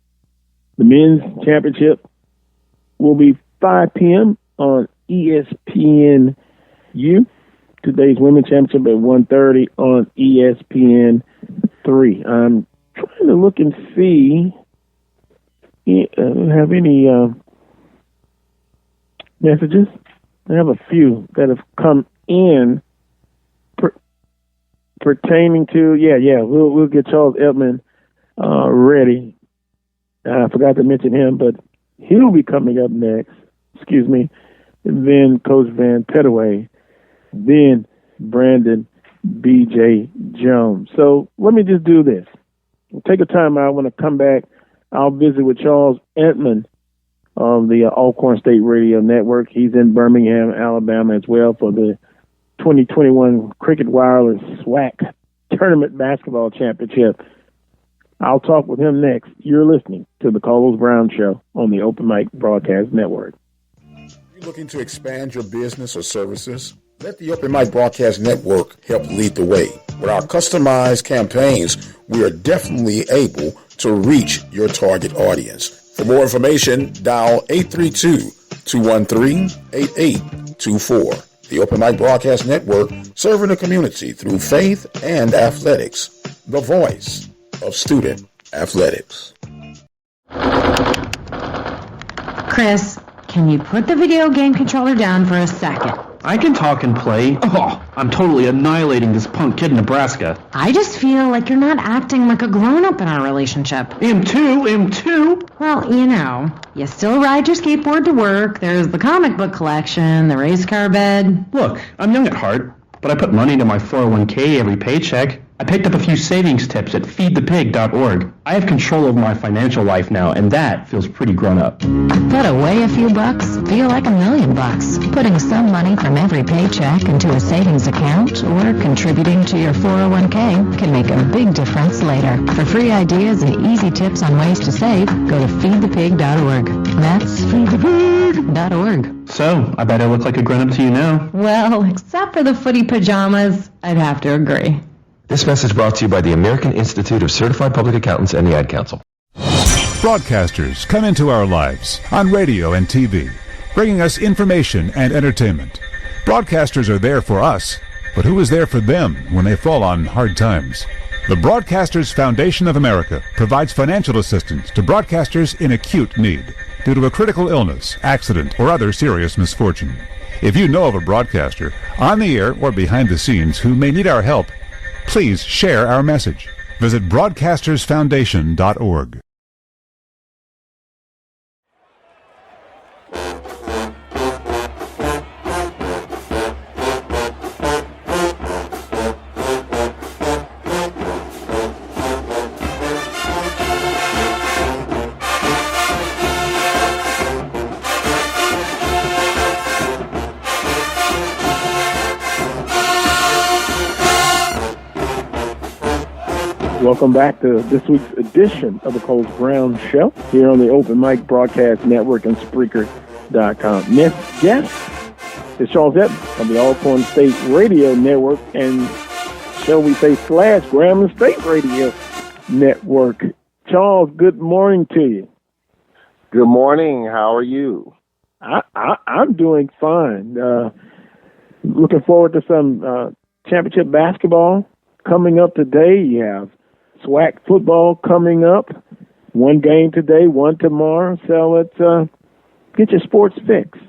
men's championship will be 5 p.m. on ESPNU. Today's women's championship at 1:30 on ESPN3. I'm trying to look and see have any messages. I have a few that have come in pertaining to we'll get Charles Edmond ready. I forgot to mention him, but he'll be coming up next. Excuse me. And then Coach Van Pettaway, then Brandon B.J. Jones. So let me just do this. Take a time out. When I come back, I'll visit with Charles Edmond of the Alcorn State Radio Network. He's in Birmingham, Alabama as well for the 2021 Cricket Wireless SWAC Tournament Basketball Championship. I'll talk with him next. You're listening to the Carlos Brown Show on the Open Mic Broadcast Network. You're looking to expand your business or services? Let the Open Mic Broadcast Network help lead the way. With our customized campaigns, we are definitely able to reach your target audience. For more information, dial 832-213-8824. The Open Mic Broadcast Network, serving the community through faith and athletics. The voice of student athletics. Chris, can you put the video game controller down for a second? I can talk and play. Oh, I'm totally annihilating this punk kid in Nebraska. I just feel like you're not acting like a grown-up in our relationship. Him too. Well, you still ride your skateboard to work, there's the comic book collection, the race car bed. Look, I'm young at heart, but I put money into my 401k every paycheck. I picked up a few savings tips at feedthepig.org. I have control over my financial life now, and that feels pretty grown up. Put away a few bucks, feel like $1 million. Putting some money from every paycheck into a savings account or contributing to your 401k can make a big difference later. For free ideas and easy tips on ways to save, go to feedthepig.org. That's feedthepig.org. So, I bet I look like a grown-up to you now. Well, except for the footy pajamas, I'd have to agree. This message brought to you by the American Institute of Certified Public Accountants and the Ad Council. Broadcasters come into our lives on radio and TV, bringing us information and entertainment. Broadcasters are there for us, but who is there for them when they fall on hard times? The Broadcasters Foundation of America provides financial assistance to broadcasters in acute need due to a critical illness, accident, or other serious misfortune. If you know of a broadcaster on the air or behind the scenes who may need our help, please share our message. Visit broadcastersfoundation.org. Welcome back to this week's edition of the Coles Brown Show here on the Open Mic Broadcast Network and Spreaker.com. Next guest is Charles Evans of the Alcorn State Radio Network and, shall we say, / Grambling State Radio Network. Charles, good morning to you. Good morning. How are you? I'm doing fine. Looking forward to some championship basketball coming up today. You have SWAC football coming up. One game today, one tomorrow. So let's get your sports fix.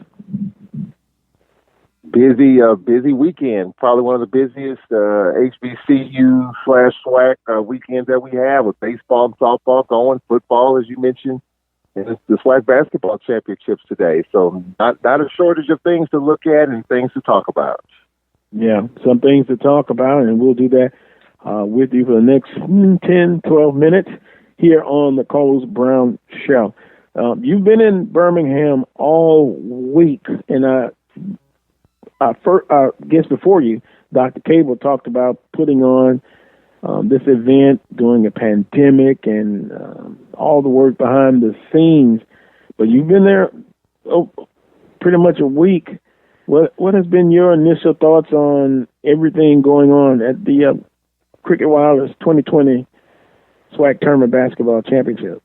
Busy weekend. Probably one of the busiest HBCU / SWAC weekends that we have, with baseball and softball going, football, as you mentioned, and it's the SWAC basketball championships today. So not a shortage of things to look at and things to talk about. Yeah, some things to talk about, and we'll do that with you for the next 10, 12 minutes here on the Coles Brown Show. You've been in Birmingham all week, and guest before you, Dr. Cable, talked about putting on this event during a pandemic and all the work behind the scenes. But you've been there pretty much a week. What has been your initial thoughts on everything going on at the Cricket Wireless 2020 SWAC Tournament Basketball Championship?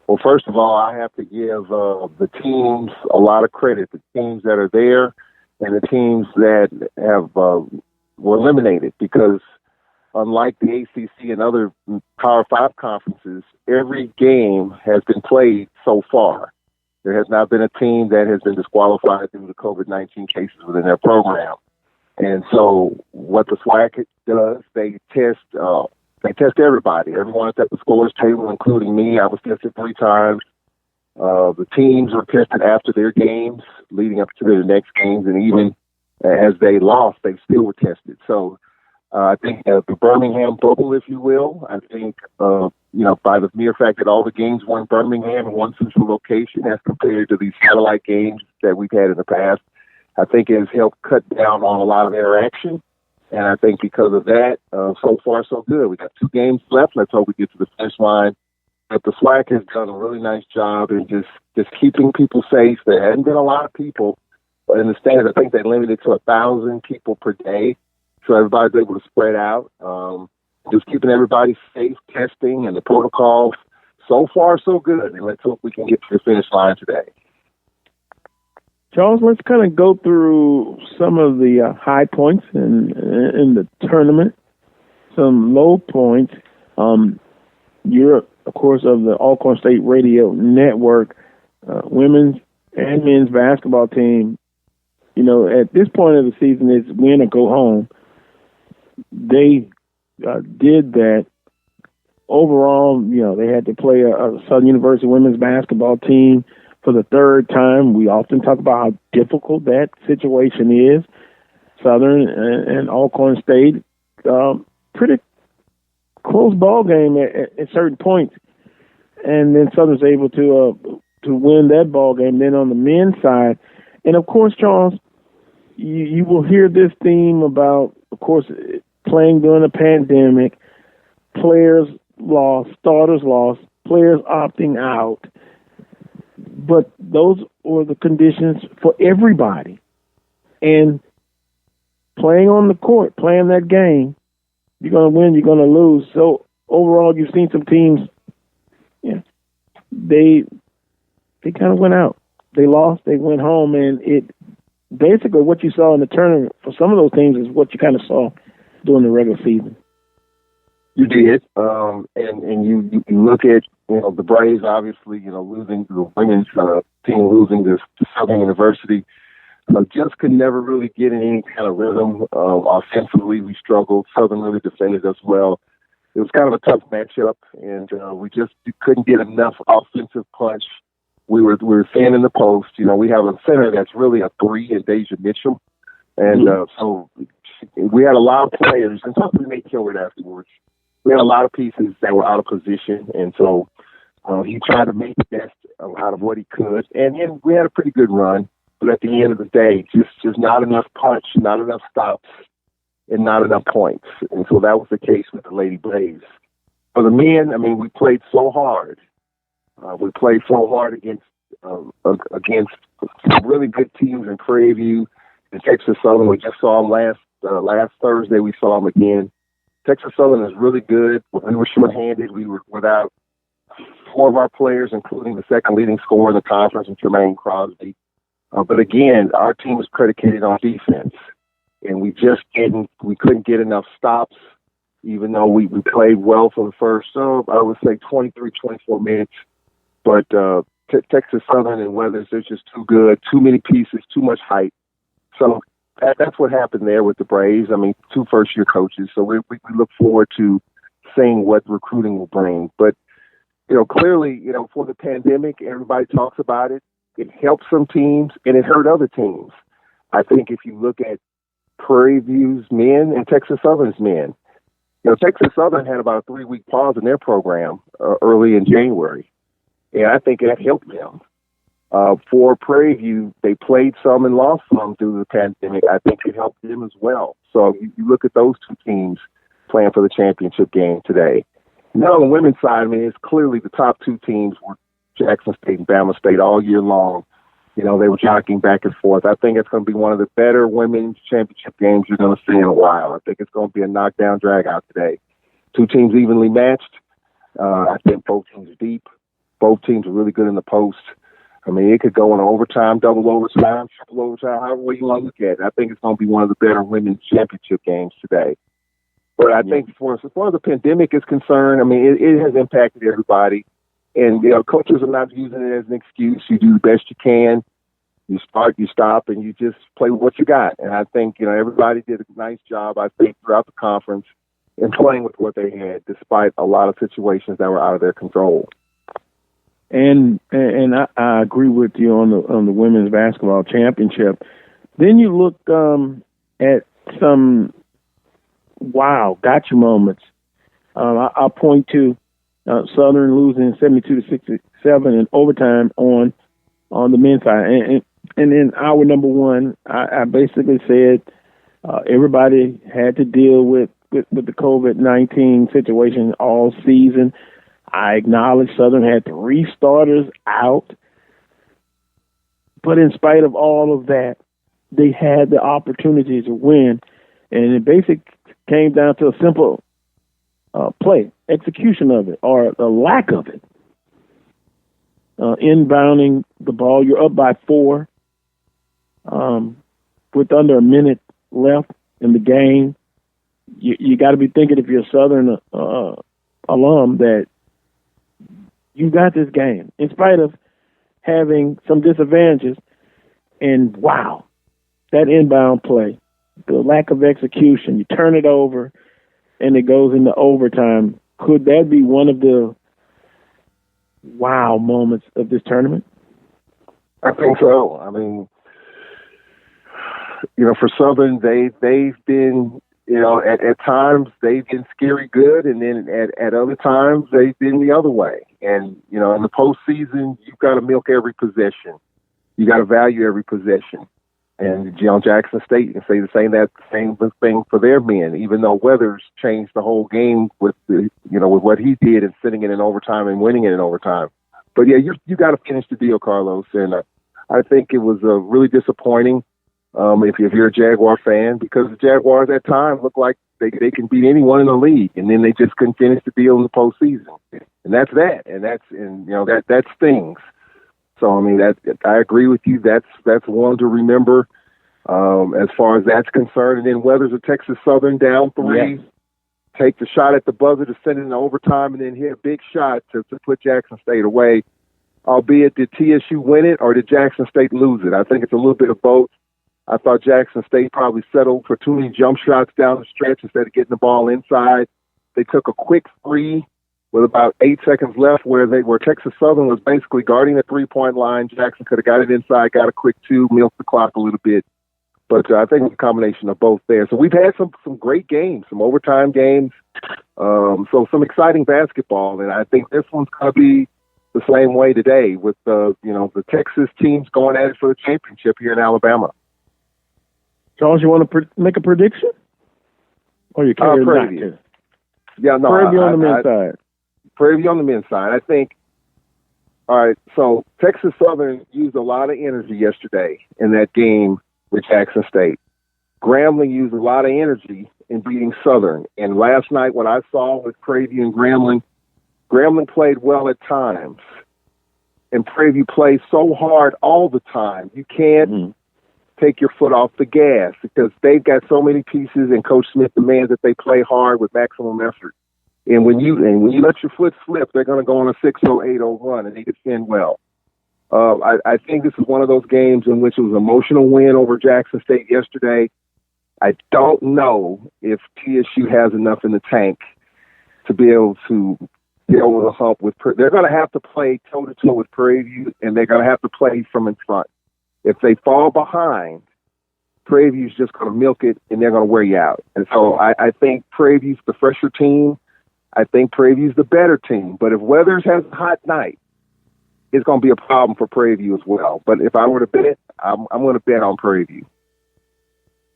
Well, first of all, I have to give the teams a lot of credit, the teams that are there and the teams that have were eliminated, because unlike the ACC and other Power 5 conferences, every game has been played so far. There has not been a team that has been disqualified due to COVID-19 cases within their program. And so what the SWAC does, they test everybody. Everyone is at the scores table, including me. I was tested 3 times. The teams were tested after their games, leading up to their next games, and even as they lost, they still were tested. So I think the Birmingham bubble, if you will, I think, by the mere fact that all the games were in Birmingham in one central location as compared to these satellite games that we've had in the past, I think it has helped cut down on a lot of interaction. And I think because of that, so far so good. We got 2 games left. Let's hope we get to the finish line. But the SWAC has done a really nice job in just keeping people safe. There hadn't been a lot of people in the stands. I think they limited to 1,000 people per day, so everybody's able to spread out. Just keeping everybody safe, testing, and the protocols. So far, so good. And let's hope we can get to the finish line today. Charles, let's kind of go through some of the high points in the tournament, some low points. You're, of course, of the Alcorn State Radio Network, women's and men's basketball team. At this point of the season, it's win or go home. They did that. Overall, they had to play a Southern University women's basketball team for the 3rd time. We often talk about how difficult that situation is. Southern and Alcorn State, pretty close ball game at certain points, and then Southern's able to win that ball game. Then on the men's side, and of course, Charles, you will hear this theme about, of course, playing during a pandemic, players lost, starters lost, players opting out. But those were the conditions for everybody. And playing on the court, playing that game, you're going to win, you're going to lose. So overall, you've seen some teams, they kind of went out. They lost, they went home, and it basically what you saw in the tournament for some of those teams is what you kind of saw during the regular season. You did, and you look at the Braves, obviously losing the women's team, losing to Southern University, just could never really get in any kind of rhythm. Offensively, we struggled. Southern really defended us well. It was kind of a tough matchup, and we just couldn't get enough offensive punch. We were thin in the post. We have a center that's really a 3 in Deja Mitchell, and so we had a lot of players, and talking to Nate Kilward afterwards. We had a lot of pieces that were out of position, and so he tried to make the best out of what he could. And then we had a pretty good run, but at the end of the day, just not enough punch, not enough stops, and not enough points. And so that was the case with the Lady Braves. For the men, I mean, we played so hard. We played so hard against some really good teams in Prairie View and Texas Southern. We just saw them last Thursday. We saw them again. Texas Southern is really good. We were short-handed. We were without 4 of our players, including the second leading scorer in the conference, Jermaine Crosby. But again, our team was predicated on defense, and we couldn't get enough stops, even though we played well for the first, I would say 23, 24 minutes. But Texas Southern and Weathers, they're just too good, too many pieces, too much height. So that's what happened there with the Braves. I mean, 2 first-year coaches. So we look forward to seeing what recruiting will bring. But, clearly, for the pandemic, everybody talks about it. It helped some teams, and it hurt other teams. I think if you look at Prairie View's men and Texas Southern's men, Texas Southern had about a 3-week pause in their program early in January, and I think that helped them. For Prairie View, they played some and lost some due to the pandemic. I think it helped them as well. So you look at those 2 teams playing for the championship game today. Now on the women's side, I mean, it's clearly the top 2 teams were Jackson State and Bama State all year long. They were jockeying back and forth. I think it's going to be one of the better women's championship games you're going to see in a while. I think it's going to be a knockdown drag-out today. 2 teams evenly matched. I think both teams are deep. Both teams are really good in the post. I mean, it could go in overtime, double overtime, triple overtime, however way you want to look at it. I think it's going to be one of the better women's championship games today. But I think as far as the pandemic is concerned, I mean, it has impacted everybody. And, coaches are not using it as an excuse. You do the best you can. You start, you stop, and you just play with what you got. And I think, everybody did a nice job, I think, throughout the conference in playing with what they had, despite a lot of situations that were out of their control. And I agree with you on the women's basketball championship. Then you look at some gotcha moments. I'll point to Southern losing 72-67 in overtime on the men's side, and in hour number 1, I basically said everybody had to deal with the COVID-19 situation all season. I acknowledge Southern had 3 starters out, but in spite of all of that, they had the opportunity to win, and it basically came down to a simple play, execution of it, or the lack of it. Inbounding the ball, you're up by 4 with under a minute left in the game. You got to be thinking, if you're a Southern alum, that you got this game in spite of having some disadvantages. And that inbound play, the lack of execution, you turn it over and it goes into overtime. Could that be one of the moments of this tournament? I think so. I mean, for Southern, they've been, at times they've been scary good, and then at other times they've been the other way. And, in the postseason, you've got to milk every possession. You got to value every possession. And, Jackson State can say the same thing for their men, even though Weathers changed the whole game with with what he did and sitting it in overtime and winning it in overtime. But yeah, you got to finish the deal, Carlos. And I think it was really disappointing if you're a Jaguar fan, because the Jaguars at times look like they can beat anyone in the league, and then they just couldn't finish the deal in the postseason. And that's that. And that stings. So, I mean, I agree with you. That's one to remember as far as that's concerned. And then Weathers of Texas Southern down 3, take the shot at the buzzer to send it in overtime, and then hit a big shot to put Jackson State away. Albeit, did TSU win it or did Jackson State lose it? I think it's a little bit of both. I thought Jackson State probably settled for too many jump shots down the stretch instead of getting the ball inside. They took a quick 3 with about 8 seconds left, where Texas Southern was basically guarding the 3-point line. Jackson could have got it inside, got a quick 2, milked the clock a little bit. But I think it's a combination of both there. So we've had some great games, some overtime games, so some exciting basketball. And I think this one's going to be the same way today with the Texas teams going at it for the championship here in Alabama. Charles, you want to make a prediction? Or you care not to? Yeah, no. Preview on the men's side. Prairie View on the men's side. I think, all right, so Texas Southern used a lot of energy yesterday in that game with Jackson State. Grambling used a lot of energy in beating Southern. And last night, what I saw with Prairie View and Grambling played well at times. And Prairie View plays so hard all the time. You can't take your foot off the gas because they've got so many pieces, and Coach Smith demands that they play hard with maximum effort. And when you let your foot slip, they're going to go on a 6-0, 8-0 run, and they defend well. I think this is one of those games in which it was an emotional win over Jackson State yesterday. I don't know if TSU has enough in the tank to be able to get over the hump with. They're going to have to play toe-to-toe with Prairie View, and they're going to have to play from in front. If they fall behind, Prairie View's just going to milk it, and they're going to wear you out. And so I think Prairie View's the fresher team. I think Prairie View's the better team. But if Weathers has a hot night, it's going to be a problem for Prairie View as well. But if I were to bet, I'm going to bet on Prairie View.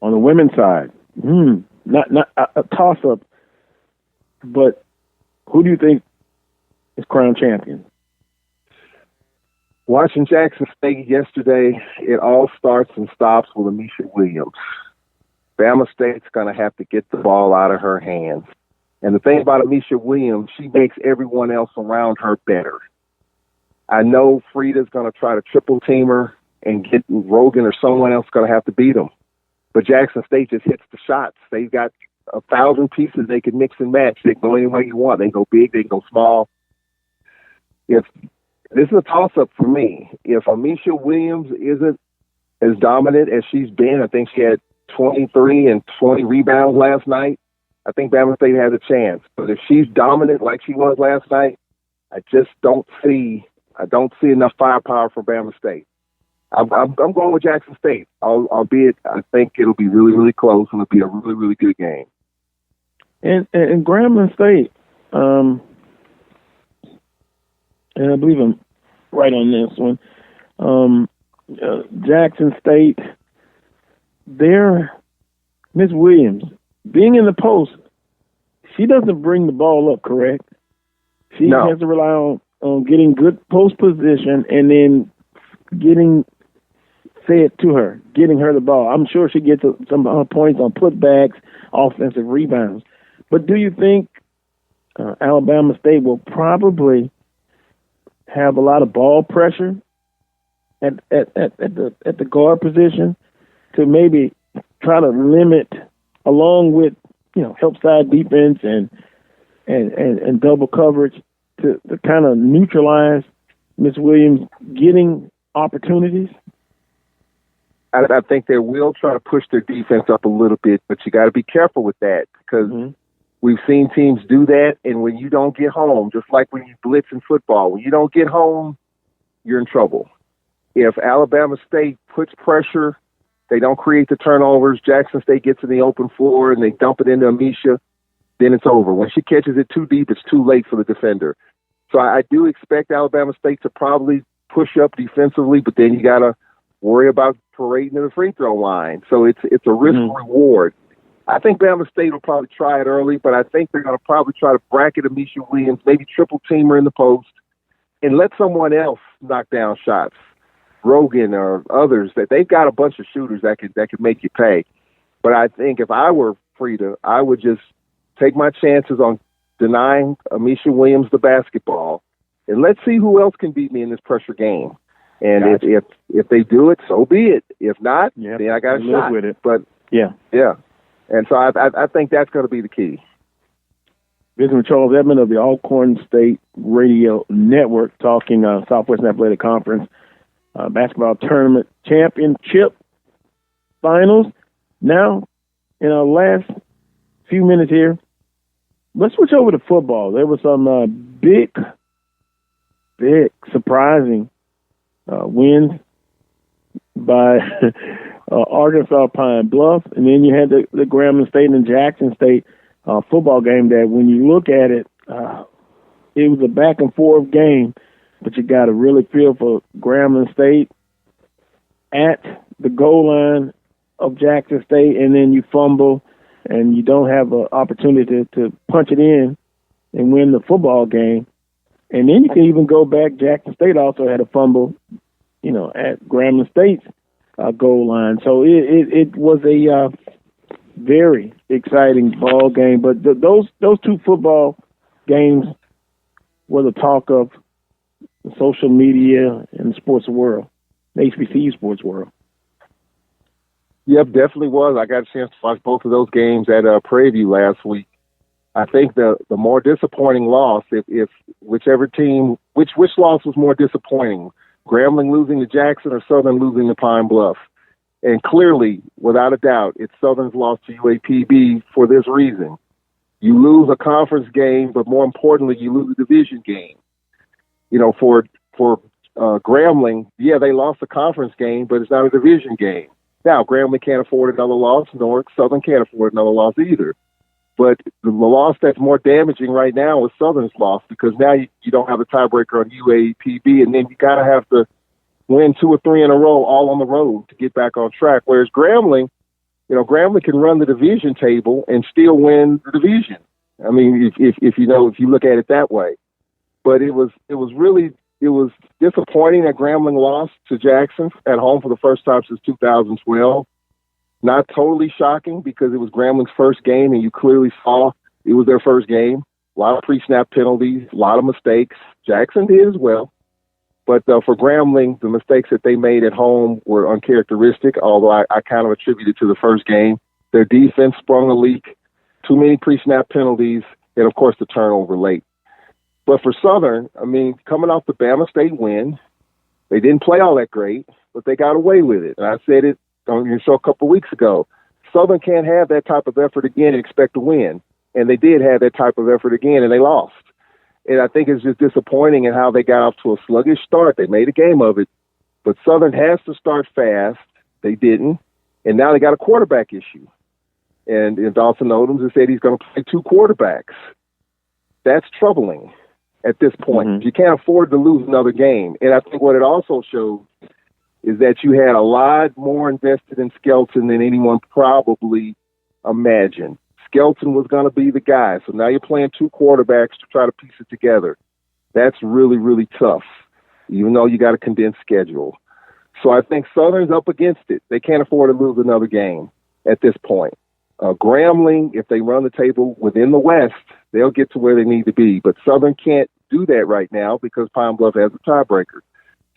On the women's side, not a toss-up, but who do you think is crowned champion? Watching Jackson State yesterday, it all starts and stops with Amisha Williams. Bama State's going to have to get the ball out of her hands. And the thing about Amisha Williams, she makes everyone else around her better. I know Frida's going to try to triple team her and get Rogan or someone else going to have to beat them. But Jackson State just hits the shots. They've got 1,000 pieces they can mix and match. They can go any way you want. They can go big, they can go small. If this is a toss-up for me. If Amisha Williams isn't as dominant as she's been, I think she had 23 and 20 rebounds last night, I think Bama State has a chance. But if she's dominant like she was last night, I don't see enough firepower for Bama State. I'm going with Jackson State, albeit I think it'll be really, really close and it'll be a really, really good game. And Grambling State, and I believe I'm right on this one. Jackson State, Miss Williams, being in the post, she doesn't bring the ball up, correct? She has to rely on getting good post position and then getting fed to her, getting her the ball. I'm sure she gets some points on putbacks, offensive rebounds. But do you think Alabama State will probably have a lot of ball pressure at the guard position to maybe try to limit, along with help side defense and double coverage, to kind of neutralize Miss Williams getting opportunities? I think they will try to push their defense up a little bit, but you got to be careful with that because we've seen teams do that, and when you don't get home, just like when you blitz in football, when you don't get home, you're in trouble. If Alabama State puts pressure, they don't create the turnovers, Jackson State gets in the open floor, and they dump it into Amisha, then it's over. When she catches it too deep, it's too late for the defender. So I do expect Alabama State to probably push up defensively, but then you got to worry about parading to the free throw line. So it's a risk reward. I think Bama State will probably try it early, but I think they're going to probably try to bracket Amisha Williams, maybe triple team her in the post, and let someone else knock down shots. Rogan or others, that they've got a bunch of shooters that could make you pay. But I think if I were Frida, I would just take my chances on denying Amisha Williams the basketball, and let's see who else can beat me in this pressure game. And if they do it, so be it. If not, then I got a shot with it. But yeah. And so I think that's going to be the key. Visiting with Charles Edmond of the Alcorn State Radio Network, talking Southwestern Athletic Conference basketball tournament championship finals. Now, in our last few minutes here, let's switch over to football. There was some big, surprising wins by Arkansas Pine Bluff, and then you had the Grambling State and Jackson State football game that when you look at it, it was a back and forth game, but you got to really feel for Grambling State at the goal line of Jackson State, and then you fumble and you don't have an opportunity to punch it in and win the football game. And then you can even go back. Jackson State also had a fumble, at Grambling State's goal line. So it was a very exciting ball game. But those two football games were the talk of the social media and the sports world, the HBCU sports world. Yep, definitely was. I got a chance to watch both of those games at Prairie View last week. I think the more disappointing loss, if whichever team, which loss was more disappointing, Grambling losing to Jackson or Southern losing to Pine Bluff? And clearly, without a doubt, it's Southern's loss to UAPB for this reason. You lose a conference game, but more importantly, you lose a division game. For Grambling, yeah, they lost a conference game, but it's not a division game. Now, Grambling can't afford another loss, nor Southern can't afford another loss either. But the loss that's more damaging right now is Southern's loss, because now you don't have a tiebreaker on UAPB, and then you got to have to win 2 or 3 in a row all on the road to get back on track. Whereas Grambling, Grambling can run the division table and still win the division. I mean, if you look at it that way. But it was disappointing that Grambling lost to Jackson at home for the first time since 2012. Not totally shocking, because it was Grambling's first game, and you clearly saw it was their first game. A lot of pre-snap penalties, a lot of mistakes. Jackson did as well. But for Grambling, the mistakes that they made at home were uncharacteristic, although I kind of attribute it to the first game. Their defense sprung a leak, too many pre-snap penalties, and, of course, the turnover late. But for Southern, I mean, coming off the Bama State win, they didn't play all that great, but they got away with it. And I said it on your show a couple of weeks ago. Southern can't have that type of effort again and expect to win. And they did have that type of effort again, and they lost. And I think it's just disappointing in how they got off to a sluggish start. They made a game of it, but Southern has to start fast. They didn't. And now they got a quarterback issue. And Dawson Odoms has said he's going to play 2 quarterbacks. That's troubling at this point. Mm-hmm. You can't afford to lose another game. And I think what it also shows is that you had a lot more invested in Skelton than anyone probably imagined. Skelton was going to be the guy. So now you're playing 2 quarterbacks to try to piece it together. That's really, really tough, even though you got a condensed schedule. So I think Southern's up against it. They can't afford to lose another game at this point. Grambling, if they run the table within the West, they'll get to where they need to be. But Southern can't do that right now because Pine Bluff has a tiebreaker.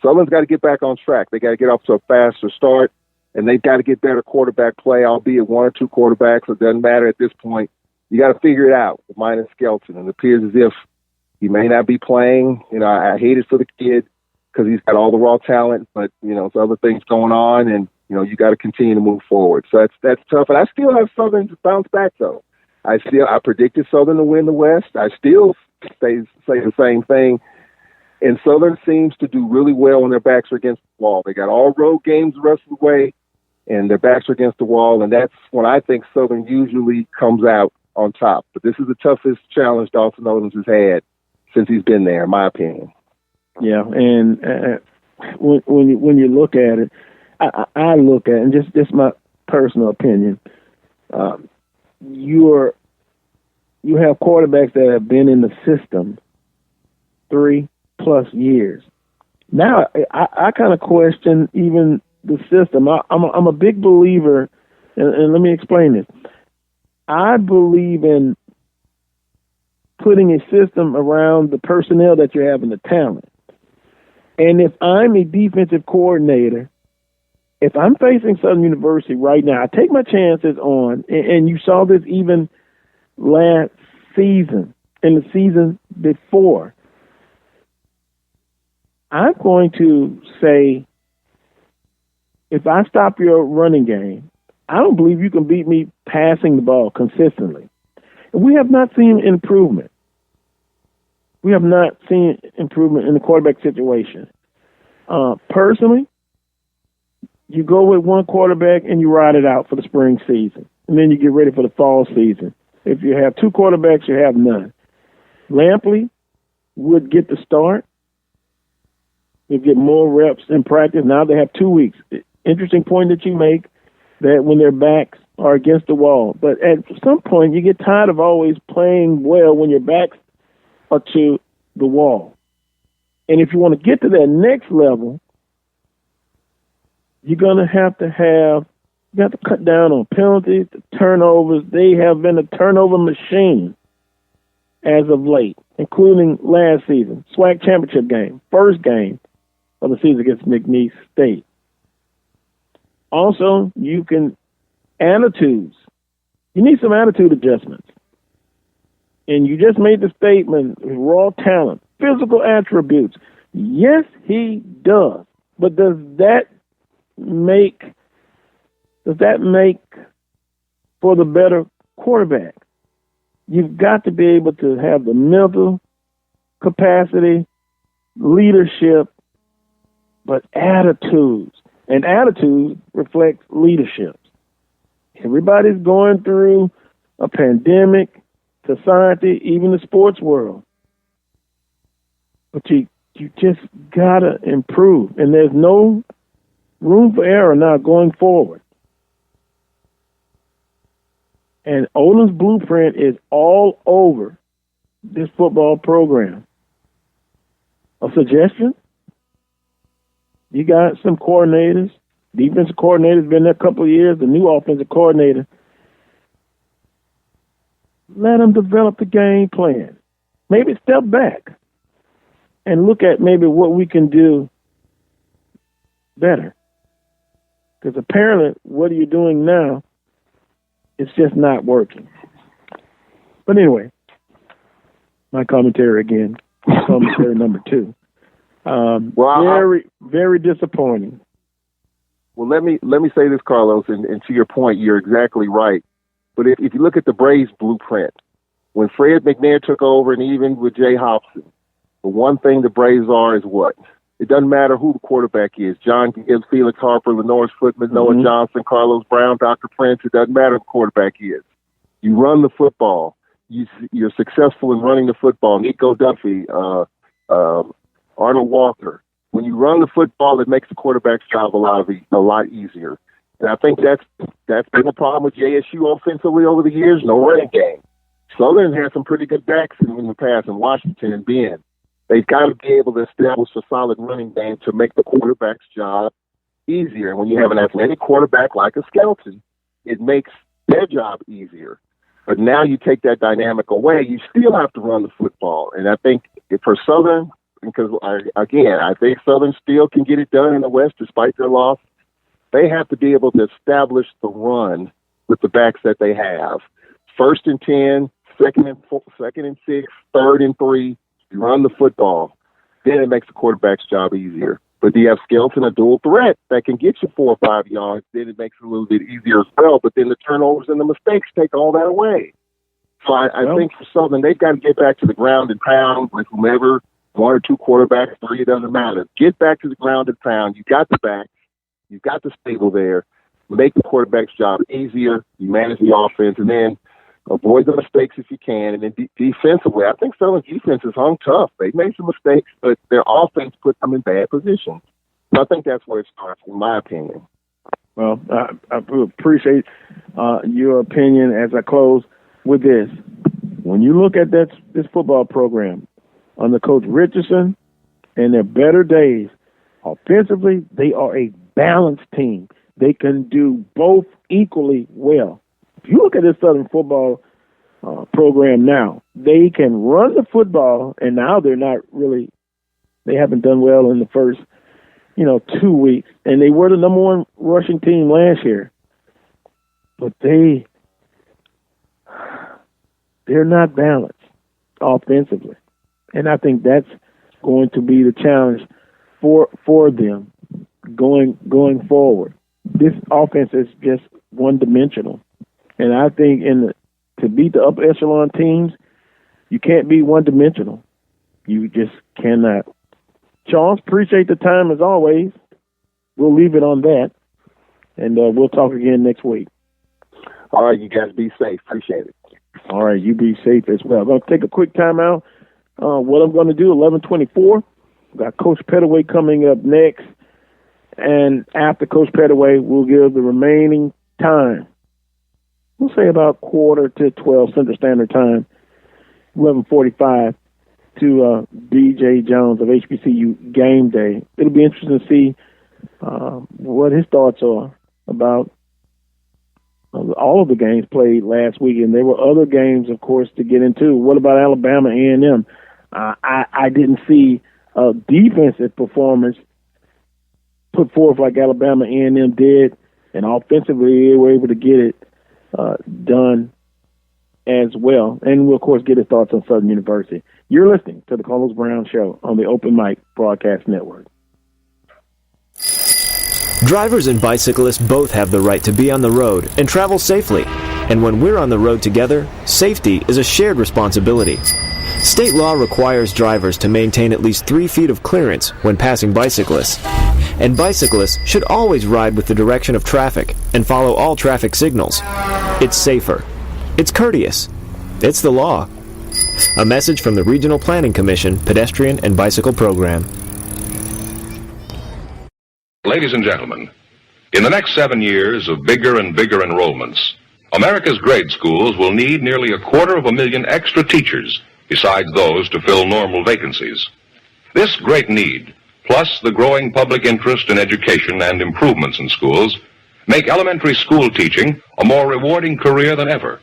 Southern's got to get back on track. They got to get off to a faster start, and they've got to get better quarterback play, albeit 1 or 2 quarterbacks. It doesn't matter at this point. You got to figure it out with minus Skelton. And it appears as if he may not be playing. I hate it for the kid because he's got all the raw talent, but, there's other things going on, and, you got to continue to move forward. So that's tough. And I still have Southern to bounce back, though. I predicted Southern to win the West. I still say the same thing. And Southern seems to do really well when their backs are against the wall. They got all road games the rest of the way, and their backs are against the wall, and that's when I think Southern usually comes out on top. But this is the toughest challenge Dawson Odoms has had since he's been there, in my opinion. Yeah, and when you look at it, I look at it, and just my personal opinion, you have quarterbacks that have been in the system 3+ years. Now, I kind of question even the system. I'm a big believer, and let me explain this. I believe in putting a system around the personnel that you have and the talent. And if I'm a defensive coordinator, if I'm facing Southern University right now, I take my chances on, and you saw this even last season and the season before, I'm going to say, if I stop your running game, I don't believe you can beat me passing the ball consistently. And we have not seen improvement. We have not seen improvement in the quarterback situation. Personally, you go with 1 quarterback and you ride it out for the spring season. And then you get ready for the fall season. If you have 2 quarterbacks, you have none. Lampley would get the start. They get more reps in practice. Now they have 2 weeks. Interesting point that you make, that when their backs are against the wall. But at some point, you get tired of always playing well when your back's or to the wall. And if you want to get to that next level, you're going to have to cut down on penalties, the turnovers. They have been a turnover machine as of late, including last season, SWAC championship game, first game of the season against McNeese State. Also, attitudes. You need some attitude adjustments. And you just made the statement, raw talent, physical attributes. Yes, he does. But does that make for the better quarterback? You've got to be able to have the mental capacity, leadership, but attitudes. And attitudes reflect leadership. Everybody's going through a pandemic, society, even the sports world. But you just got to improve. And there's no room for error now going forward. And Olin's blueprint is all over this football program. A suggestion? You got some coordinators. Defensive coordinator's been there a couple of years. The new offensive coordinator. Let them develop the game plan. Maybe step back and look at maybe what we can do better. Because apparently what you're doing now is just not working. But anyway, my commentary again. Commentary number 2. Very, very disappointing. Well, let me say this, Carlos, and to your point, you're exactly right. But if you look at the Braves blueprint, when Fred McNair took over and even with Jay Hobson, the one thing the Braves are is what? It doesn't matter who the quarterback is. John Gibbs, Felix Harper, Lenore's Footman, Noah Johnson, Carlos Brown, Dr. Prince. It doesn't matter who the quarterback is. You run the football. You're successful in running the football. Nico Duffy, Arnold Walker. When you run the football, it makes the quarterback's job a lot easier. And I think that's been a problem with JSU offensively over the years. No running game. Southern has some pretty good backs in the past, in Washington and Ben. They've got to be able to establish a solid running game to make the quarterback's job easier. And when you have an athletic quarterback like a Skelton, it makes their job easier. But now you take that dynamic away, you still have to run the football. And I think for Southern, because, I think Southern still can get it done in the West despite their loss. They have to be able to establish the run with the backs that they have. 1st and 10, 2nd and 6, 3rd and 3, you run the football. Then it makes the quarterback's job easier. But do you have Skelton, a dual threat that can get you 4 or 5 yards? Then it makes it a little bit easier as well. But then the turnovers and the mistakes take all that away. So I think for Southern, they've got to get back to the ground and pound with whomever, 1 or 2 quarterbacks, 3, it doesn't matter. Get back to the ground and pound. You got the backs. You've got the stable there. Make the quarterback's job easier. You manage the offense, and then avoid the mistakes if you can. And then defensively, I think Southern's defense is hung tough. They've made some mistakes, but their offense put them in bad positions. So I think that's where it starts, in my opinion. Well, I appreciate your opinion as I close with this. When you look at this football program under Coach Richardson and their better days, offensively, they are a balanced team. They can do both equally well. If you look at this Southern football program now, they can run the football, and now they haven't done well in the first, 2 weeks, and they were the number 1 rushing team last year. But they're not balanced offensively. And I think that's going to be the challenge for them going forward. This offense is just one-dimensional. And I think to beat the upper echelon teams, you can't be one-dimensional. You just cannot. Charles, appreciate the time as always. We'll leave it on that. And we'll talk again next week. All right, you guys be safe. Appreciate it. All right, you be safe as well. I'm going to take a quick time out. What I'm going to do, 11:24, we've got Coach Pettaway coming up next. And after Coach Pettaway, we'll give the remaining time. We'll say about 11:45 Central Standard Time, 11:45, to B.J. Jones of HBCU Game Day. It'll be interesting to see what his thoughts are about all of the games played last week. And there were other games, of course, to get into. What about Alabama A&M? I didn't see a defensive performance put forth like Alabama A&M did, and offensively they were able to get it done as well. And we'll, of course, get his thoughts on Southern University. You're listening to the Carlos Brown Show on the Open Mic Broadcast Network. Drivers and bicyclists both have the right to be on the road and travel safely. And when we're on the road together, safety is a shared responsibility. State law requires drivers to maintain at least 3 feet of clearance when passing bicyclists. And bicyclists should always ride with the direction of traffic and follow all traffic signals. It's safer. It's courteous. It's the law. A message from the Regional Planning Commission Pedestrian and Bicycle Program. Ladies and gentlemen, in the next 7 years of bigger and bigger enrollments, America's grade schools will need nearly 250,000 extra teachers besides those to fill normal vacancies. This great need, plus the growing public interest in education and improvements in schools, make elementary school teaching a more rewarding career than ever,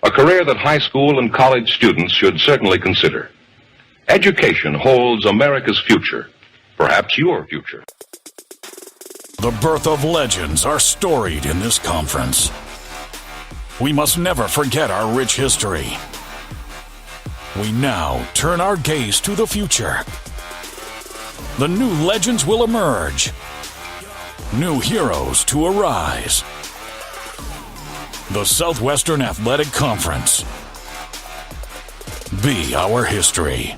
a career that high school and college students should certainly consider. Education holds America's future, perhaps your future. The birth of legends are storied in this conference. We must never forget our rich history. We now turn our gaze to the future. The new legends will emerge. New heroes to arise. The Southwestern Athletic Conference. Be our history.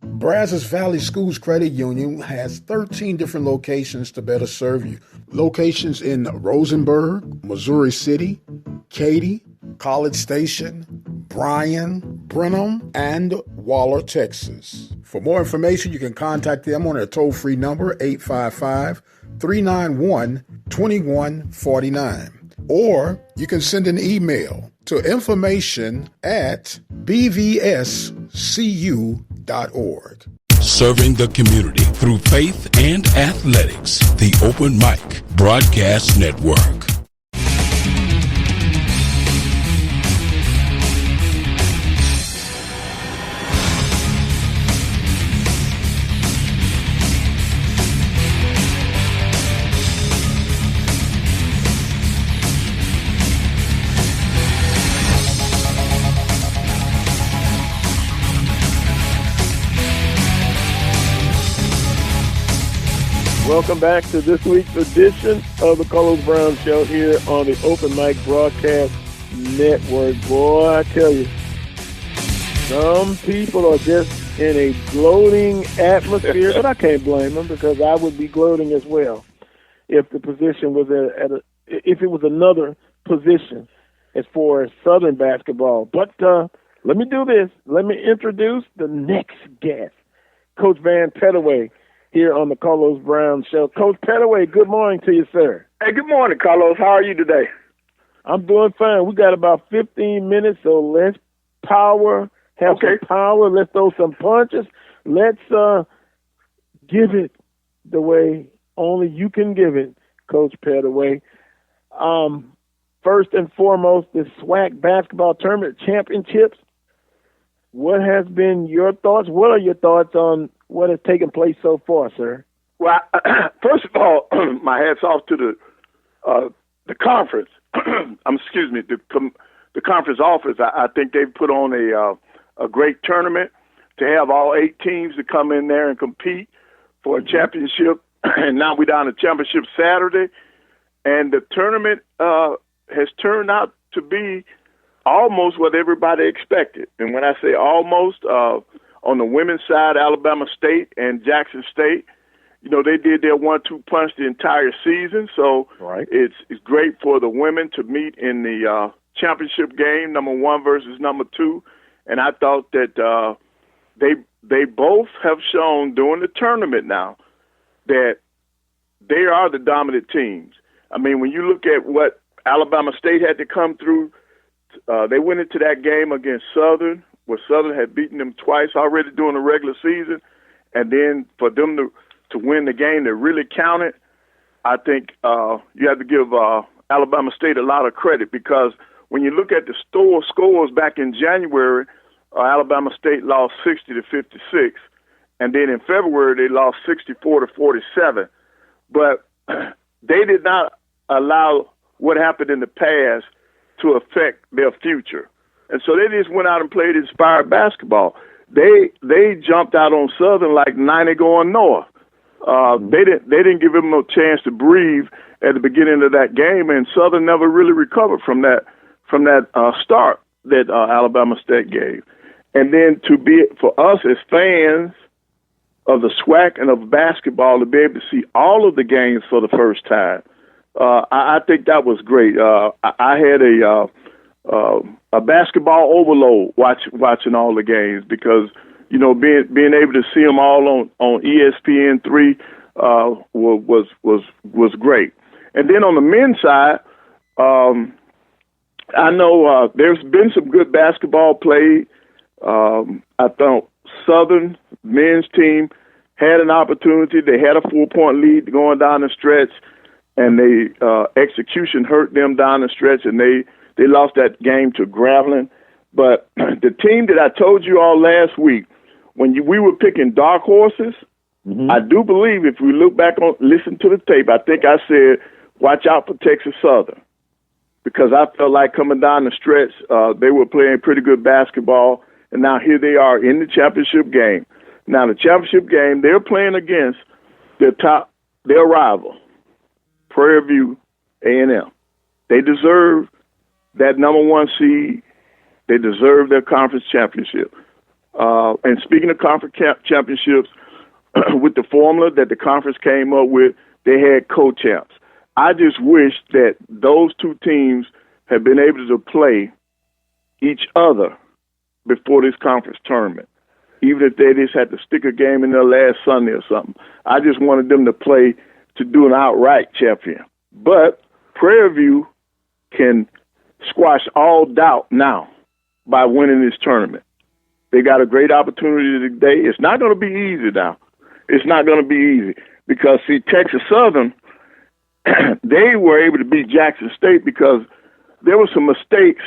Brazos Valley Schools Credit Union has 13 different locations to better serve you. Locations in Rosenberg, Missouri City, Katy, College Station, Bryan, Brenham, and Waller, Texas. For more information, you can contact them on their toll-free number, 855-391-2149. Or you can send an email to information@bvscu.org. Serving the community through faith and athletics. The Open Mic Broadcast Network. Welcome back to this week's edition of the Carlos Brown Show here on the Open Mic Broadcast Network. Boy, I tell you, some people are just in a gloating atmosphere, but I can't blame them because I would be gloating as well if the position was if it was another position as far as Southern basketball. But let me do this. Let me introduce the next guest, Coach Van Pettaway, here on the Carlos Brown Show. Coach Pettaway, good morning to you, sir. Hey, good morning, Carlos. How are you today? I'm doing fine. We got about 15 minutes, so let's have some power. Let's throw some punches. Let's give it the way only you can give it, Coach Pettaway. First and foremost, the SWAC basketball tournament championships. What has been your thoughts? What are your thoughts on what has taken place so far, sir? Well, first of all, my hats off to the conference. The conference office. I think they've put on a great tournament to have all 8 teams to come in there and compete for a championship. And now we're down to championship Saturday, and the tournament has turned out to be almost what everybody expected. And when I say almost, on the women's side, Alabama State and Jackson State, they did their 1-2 punch the entire season. So it's great for the women to meet in the championship game, number 1 versus number 2. And I thought that they both have shown during the tournament now that they are the dominant teams. I mean, when you look at what Alabama State had to come through, they went into that game against Southern where Southern had beaten them twice already during the regular season, and then for them to win the game that really counted, I think you have to give Alabama State a lot of credit, because when you look at the scores back in January, Alabama State lost 60-56, and then in February they lost 64-47. But they did not allow what happened in the past to affect their future. And so they just went out and played inspired basketball. They jumped out on Southern like 90 going north. They didn't give them no chance to breathe at the beginning of that game, and Southern never really recovered from that start that Alabama State gave. And then for us as fans of the SWAC and of basketball to be able to see all of the games for the first time, I think that was great. I had a basketball overload watching all the games, because being able to see them all on ESPN3 was great. And then on the men's side, I know there's been some good basketball played. I thought Southern men's team had an opportunity. They had a 4-point lead going down the stretch, and execution hurt them down the stretch, and they lost that game to Gravelin. But the team that I told you all last week, when we were picking dark horses, I do believe if we look back listen to the tape, I think I said, watch out for Texas Southern, because I felt like coming down the stretch, they were playing pretty good basketball, and now here they are in the championship game. Now, the championship game, they're playing against their rival, Prairie View A&M. They deserve that number 1 seed. They deserve their conference championship. And speaking of conference championships, with the formula that the conference came up with, they had co-champs. I just wish that those two teams had been able to play each other before this conference tournament, even if they just had to stick a game in there last Sunday or something. I just wanted them to play to do an outright champion. But Prairie View can squash all doubt now by winning this tournament. They got a great opportunity today. It's not going to be easy now. It's not going to be easy because, see, Texas Southern, they were able to beat Jackson State because there were some mistakes.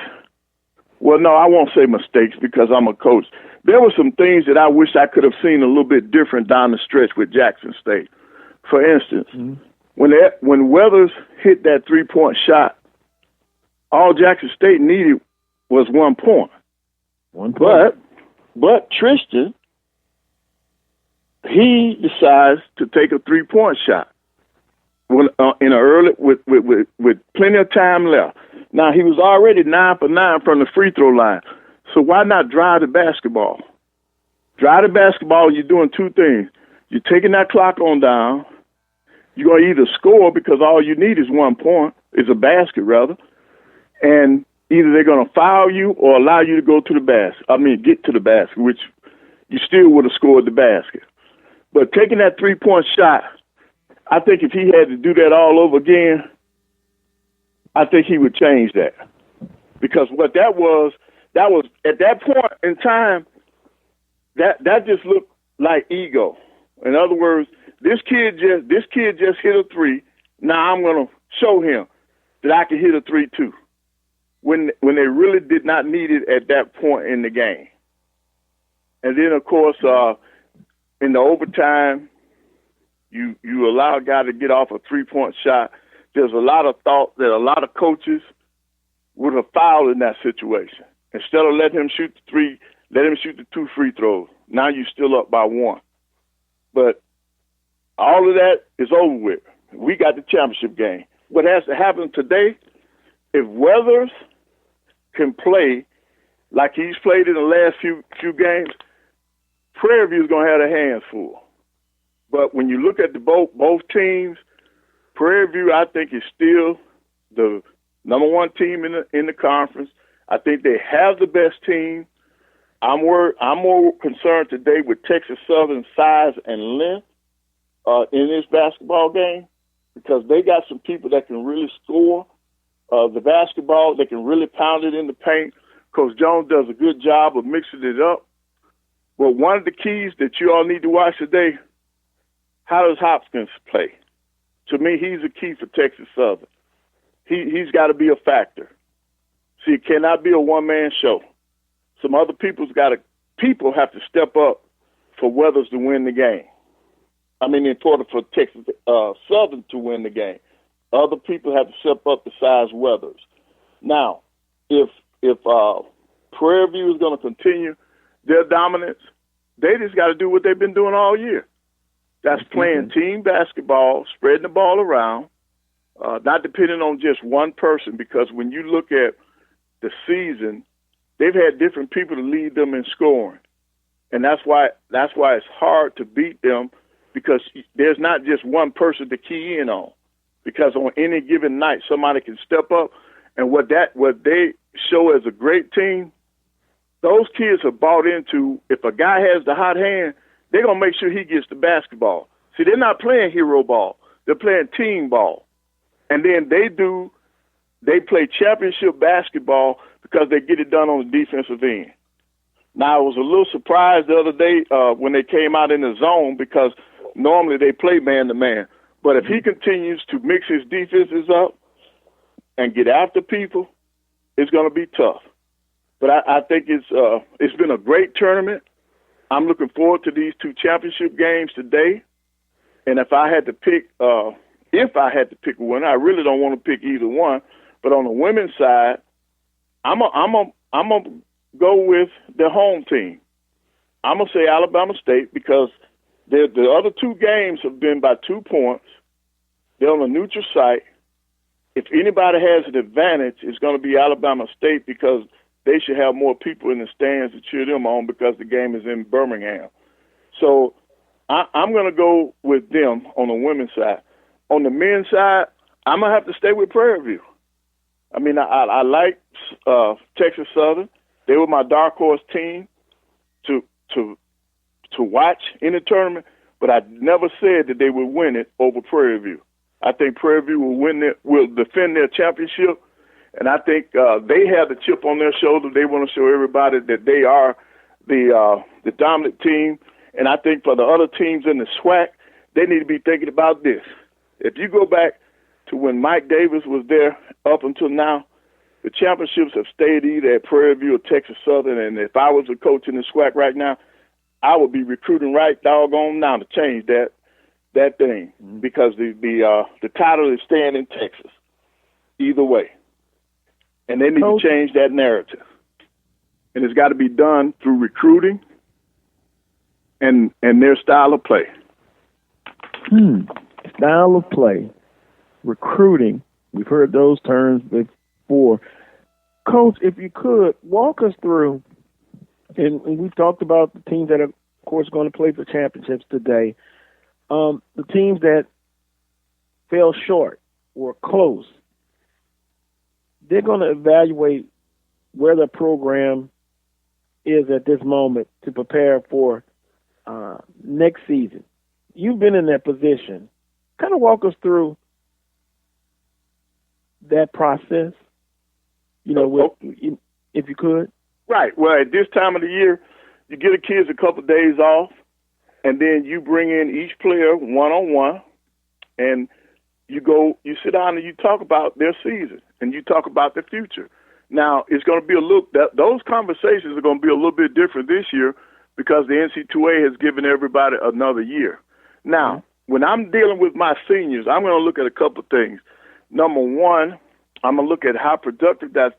Well, no, I won't say mistakes because I'm a coach. There were some things that I wish I could have seen a little bit different down the stretch with Jackson State. For instance, when Weathers hit that 3-point shot, all Jackson State needed was 1 point. 1 point. But Tristan, he decides to take a 3-point shot when in a early with plenty of time left. Now he was already 9 for 9 from the free throw line, so why not drive the basketball? Drive the basketball. You're doing two things. You're taking that clock on down. You're gonna either score because all you need is 1 point, is a basket rather, and either they're gonna foul you or allow you to go to the basket. Get to the basket, which you still would have scored the basket. But taking that 3-point shot, I think if he had to do that all over again, I think he would change that. Because what that was at that point in time, that just looked like ego. In other words, this kid just hit a 3. Now I'm gonna show him that I can hit a 3 too. When they really did not need it at that point in the game. And then of course, in the overtime, you allow a guy to get off a 3-point shot. There's a lot of thought that a lot of coaches would have fouled in that situation. Instead of letting him shoot the 3, let him shoot the 2 free throws. Now you're still up by 1. But all of that is over with. We got the championship game. What has to happen today, if Weathers can play like he's played in the last few games, Prairie View is going to have their hands full. But when you look at both teams, Prairie View, I think, is still the number 1 team in the conference. I think they have the best team. I'm more concerned today with Texas Southern's size and length in this basketball game because they got some people that can really score the basketball. They can really pound it in the paint. Coach Jones does a good job of mixing it up. But one of the keys that you all need to watch today, how does Hopkins play? To me, he's a key for Texas Southern. He's got to be a factor. See, it cannot be a one-man show. Some other people have to step up for Weathers to win the game. I mean, in order for Texas Southern to win the game, other people have to step up besides Weathers. Now, if Prairie View is going to continue their dominance, they just got to do what they've been doing all year. That's playing team basketball, spreading the ball around, not depending on just one person, because when you look at the season, they've had different people to lead them in scoring. And that's why it's hard to beat them, because there's not just one person to key in on. Because on any given night, somebody can step up, and what they show as a great team, those kids are bought into. If a guy has the hot hand, they're going to make sure he gets the basketball. See, they're not playing hero ball. They're playing team ball. And then they play championship basketball because they get it done on the defensive end. Now, I was a little surprised the other day when they came out in the zone, because normally they play man-to-man. But if he continues to mix his defenses up and get after people, it's going to be tough. But I think it's been a great tournament. I'm looking forward to these two championship games today. And if I had to pick one, I really don't want to pick either one. But on the women's side, I'm gonna go with the home team. I'm gonna say Alabama State, because the other two games have been by 2 points. They're on a neutral site. If anybody has an advantage, it's going to be Alabama State, because they should have more people in the stands to cheer them on, because the game is in Birmingham. So I'm going to go with them on the women's side. On the men's side, I'm going to have to stay with Prairie View. I mean, I like Texas Southern. They were my dark horse team to watch in the tournament, but I never said that they would win it over Prairie View. I think Prairie View will defend their championship, and I think they have the chip on their shoulder. They want to show everybody that they are the dominant team. And I think for the other teams in the SWAC, they need to be thinking about this. If you go back to when Mike Davis was there up until now, the championships have stayed either at Prairie View or Texas Southern. And if I was a coach in the SWAC right now, I would be recruiting right doggone now to change that thing, because the title is staying in Texas either way. And they need to change that narrative. And it's got to be done through recruiting and their style of play. Style of play, recruiting. We've heard those terms before. Coach, if you could, walk us through, and we talked about the teams that are, of course, going to play for championships today. The teams that fell short or close, they're going to evaluate where the program is at this moment to prepare for next season. You've been in that position. Kind of walk us through that process, if you could. Right. Well, at this time of the year, you get the kids a couple of days off, and then you bring in each player one-on-one, and you sit down and you talk about their season, and you talk about their future. Now, it's going to be those conversations are going to be a little bit different this year, because the NC2A has given everybody another year. Now, when I'm dealing with my seniors, I'm going to look at a couple of things. Number one, I'm going to look at how productive that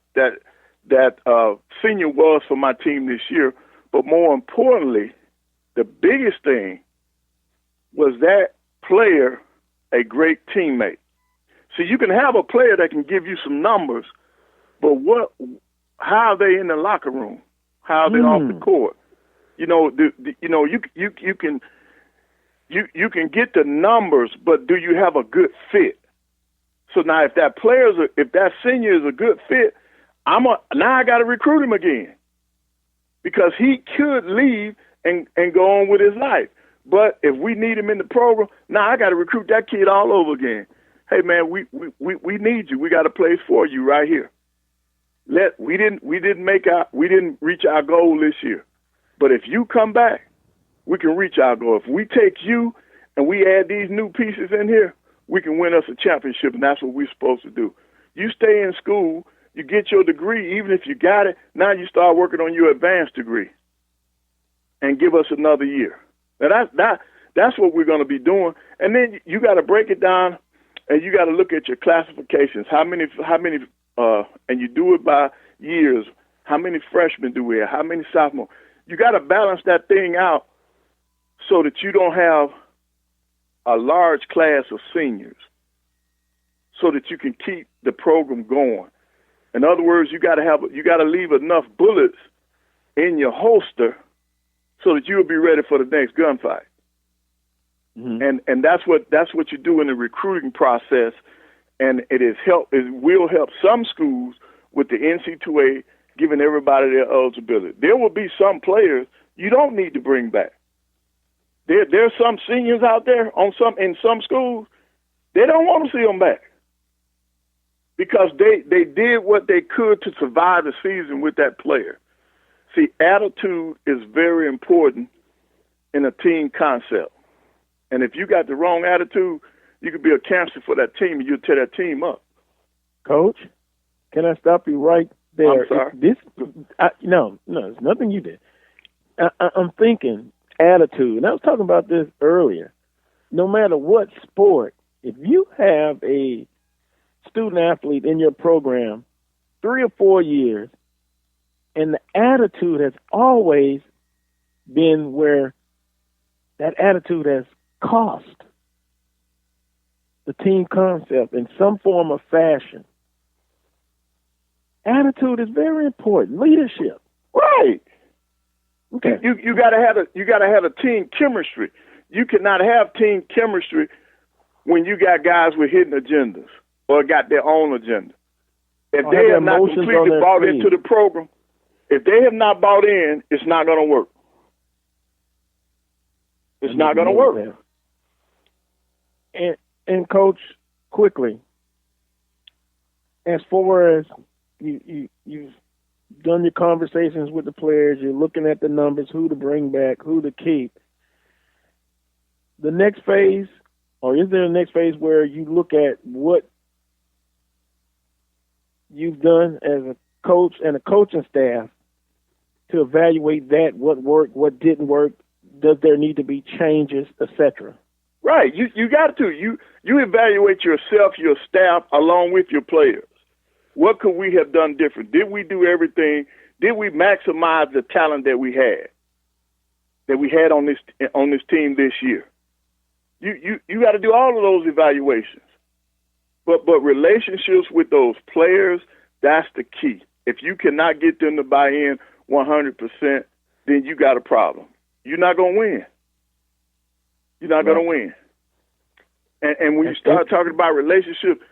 senior was for my team this year. But more importantly, the biggest thing was that player a great teammate. See, you can have a player that can give you some numbers, but how are they in the locker room? How are they off the court? You can get the numbers, but do you have a good fit? So now, if that senior is a good fit, now I got to recruit him again, because he could leave and go on with his life. But if we need him in the program, now I got to recruit that kid all over again. Hey man, we need you. We got a place for you right here. We didn't reach our goal this year, but if you come back, we can reach our goal. If we take you and we add these new pieces in here, we can win us a championship, and that's what we're supposed to do. You stay in school, you get your degree, even if you got it, now you start working on your advanced degree and give us another year. Now that's what we're going to be doing. And then you got to break it down, and you got to look at your classifications. How many, and you do it by years. How many freshmen do we have? How many sophomores? You got to balance that thing out so that you don't have a large class of seniors, so that you can keep the program going. In other words, you got to leave enough bullets in your holster so that you'll be ready for the next gunfight. Mm-hmm. And that's what you do in the recruiting process, and it will help some schools with the NC2A giving everybody their eligibility. There will be some players you don't need to bring back. There's some seniors out there in some schools, they don't want to see them back because they did what they could to survive the season with that player. See, attitude is very important in a team concept. And if you got the wrong attitude, you could be a cancer for that team and you'll tear that team up. Coach, can I stop you right there? I'm sorry. No, it's nothing you did. I'm thinking attitude, and I was talking about this earlier. No matter what sport, if you have a student athlete in your program 3 or 4 years, and the attitude has always been where that attitude has cost the team concept in some form or fashion. Attitude is very important. Leadership. Right. Okay. You gotta have a team chemistry. You cannot have team chemistry when you got guys with hidden agendas or got their own agenda. If they have not completely bought into the program, if they have not bought in, it's not going to work. It's not going to work. And Coach, quickly, as far as you've done your conversations with the players, you're looking at the numbers, who to bring back, who to keep. The next phase, or is there a next phase where you look at what you've done as a coach and a coaching staff to evaluate that, what worked, what didn't work, does there need to be changes, etc.? Right. You got to. You evaluate yourself, your staff, along with your players. What could we have done different? Did we do everything? Did we maximize the talent that we had on this team this year? You got to do all of those evaluations. But relationships with those players, that's the key. If you cannot get them to buy in 100%, then you got a problem. You're not going to win. You're not going to win. And when you start talking about relationships,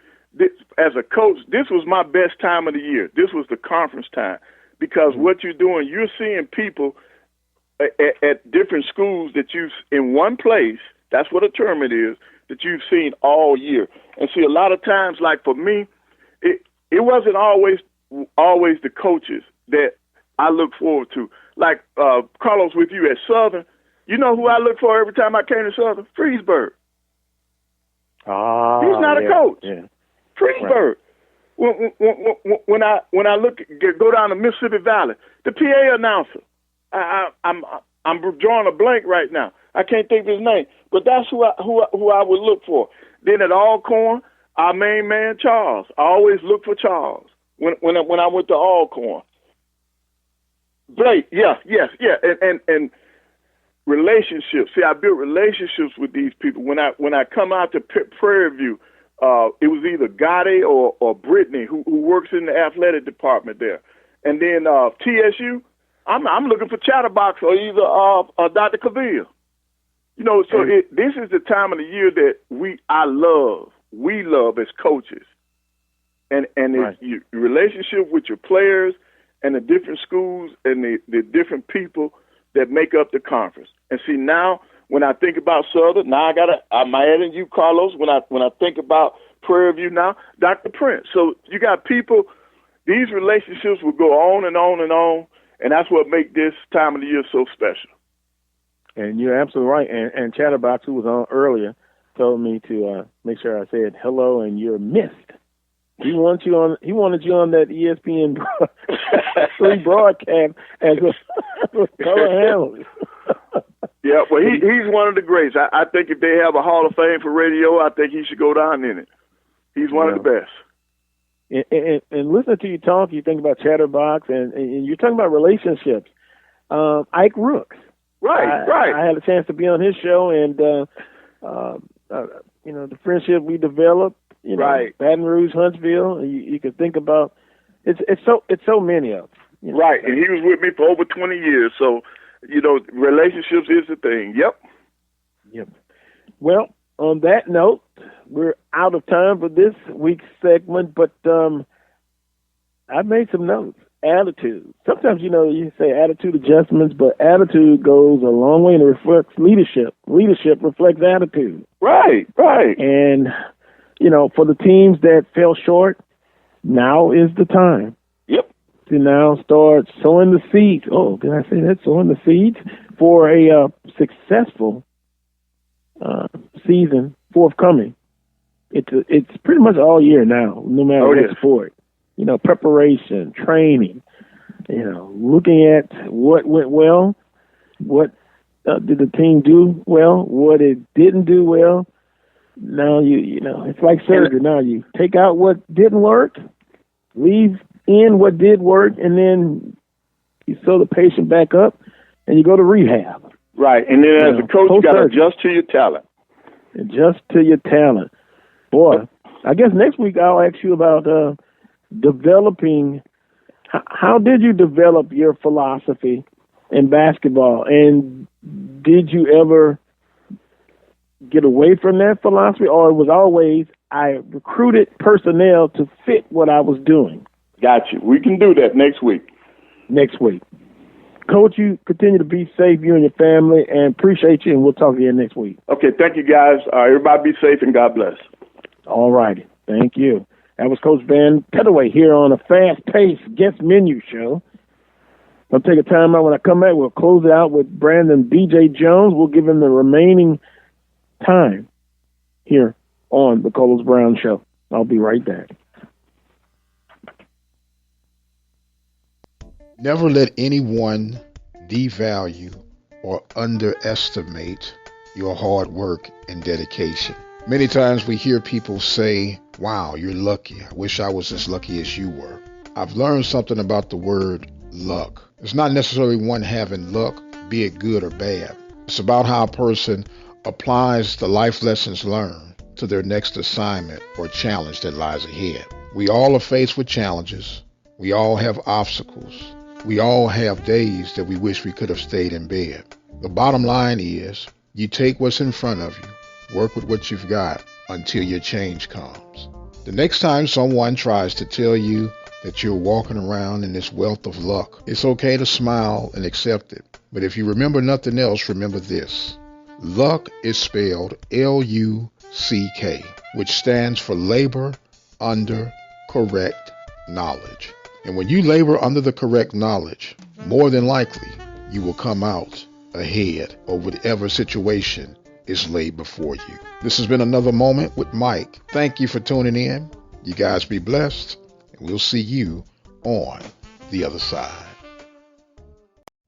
as a coach, this was my best time of the year. This was the conference time because what you're doing, you're seeing people at different schools that you've in one place. That's what a tournament is that you've seen all year. And see, a lot of times, like for me, it wasn't always the coaches that I look forward to. Like Carlos with you at Southern, you know who I look for every time I came to Southern? Freesburg. He's not a coach. Yeah. Freesburg. Right. When I go down to Mississippi Valley, the PA announcer, I'm drawing a blank right now. I can't think of his name, but that's who I would look for. Then at Alcorn, our main man Charles. I always look for Charles when I went to Alcorn. Blake, yes, and relationships. See, I built relationships with these people. When I come out to Prairie View, it was either Gotti or Brittany who works in the athletic department there, and then TSU. I'm looking for Chatterbox or either Dr. Cavill. You know, so this is the time of the year that we love as coaches, and right. It's your relationship with your players and the different schools and the different people that make up the conference. And see, now when I think about Southern, now I'm adding you, Carlos. When I think about Prairie View now, Dr. Prince. So you got people These relationships will go on and on and on, and that's what makes this time of the year so special. And you're absolutely right. And Chatterbox, who was on earlier, told me to make sure I said hello and you're missed. He wanted you on that ESPN 3 broadcast as a color analyst. Yeah, well, he's one of the greats. I think if they have a Hall of Fame for radio, I think he should go down in it. He's one of the best. And listening to you talk, you think about Chatterbox, and you're talking about relationships. Ike Rooks. Right. I had a chance to be on his show, and the friendship we developed. Right. Baton Rouge, Huntsville. You can think about it's so many of them. Right, and he was with me for over 20 years. So, relationships is the thing. Yep. Well, on that note, we're out of time for this week's segment, but I made some notes. Attitude. Sometimes, you say attitude adjustments, but attitude goes a long way and it reflects leadership. Leadership reflects attitude. Right. And, for the teams that fell short, now is the time. Yep. To now start sowing the seeds. Oh, did I say that? Sowing the seeds for a successful season forthcoming. It's pretty much all year now, no matter what sport. Preparation, training, looking at what went well, what did the team do well, what it didn't do well. Now it's like surgery. Now you take out what didn't work, leave in what did work, and then you sew the patient back up and you go to rehab. Right. And then as a coach, you got to adjust to your talent. Adjust to your talent. Boy, I guess next week I'll ask you about developing. How did you develop your philosophy in basketball? And did you ever get away from that philosophy, or it was always I recruited personnel to fit what I was doing? Got you. We can do that next week. Coach, you continue to be safe, you and your family, and appreciate you, and we'll talk again next week. Okay, thank you, guys. Everybody be safe, and God bless. All righty. Thank you. That was Coach Van Pettaway here on a fast-paced guest menu show. I'll take a time out. When I come back, we'll close it out with Brandon B.J. Jones. We'll give him the remaining time here on the Carlos Brown Show. I'll be right back. Never let anyone devalue or underestimate your hard work and dedication. Many times we hear people say, wow, you're lucky. I wish I was as lucky as you were. I've learned something about the word luck. It's not necessarily one having luck, be it good or bad. It's about how a person applies the life lessons learned to their next assignment or challenge that lies ahead. We all are faced with challenges. We all have obstacles. We all have days that we wish we could have stayed in bed. The bottom line is, you take what's in front of you, work with what you've got until your change comes. The next time someone tries to tell you that you're walking around in this wealth of luck, it's okay to smile and accept it. But if you remember nothing else, remember this. Luck is spelled L-U-C-K, which stands for labor under correct knowledge. And when you labor under the correct knowledge, more than likely, you will come out ahead of whatever situation is laid before you. This has been another Moment with Mike. Thank you for tuning in. You guys be blessed, and we'll see you on the other side.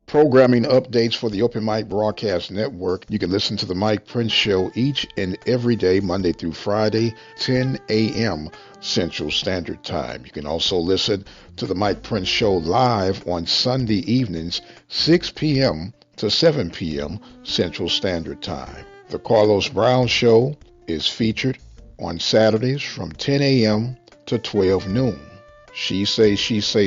Programming updates for the Open Mic Broadcast Network. You can listen to the Mike Prince Show each and every day, Monday through Friday, 10 a.m. Central Standard Time. You can also listen to the Mike Prince Show live on Sunday evenings, 6 p.m. to 7 p.m. Central Standard Time. The Carlos Brown Show is featured on Saturdays from 10 a.m. to 12 noon. She Say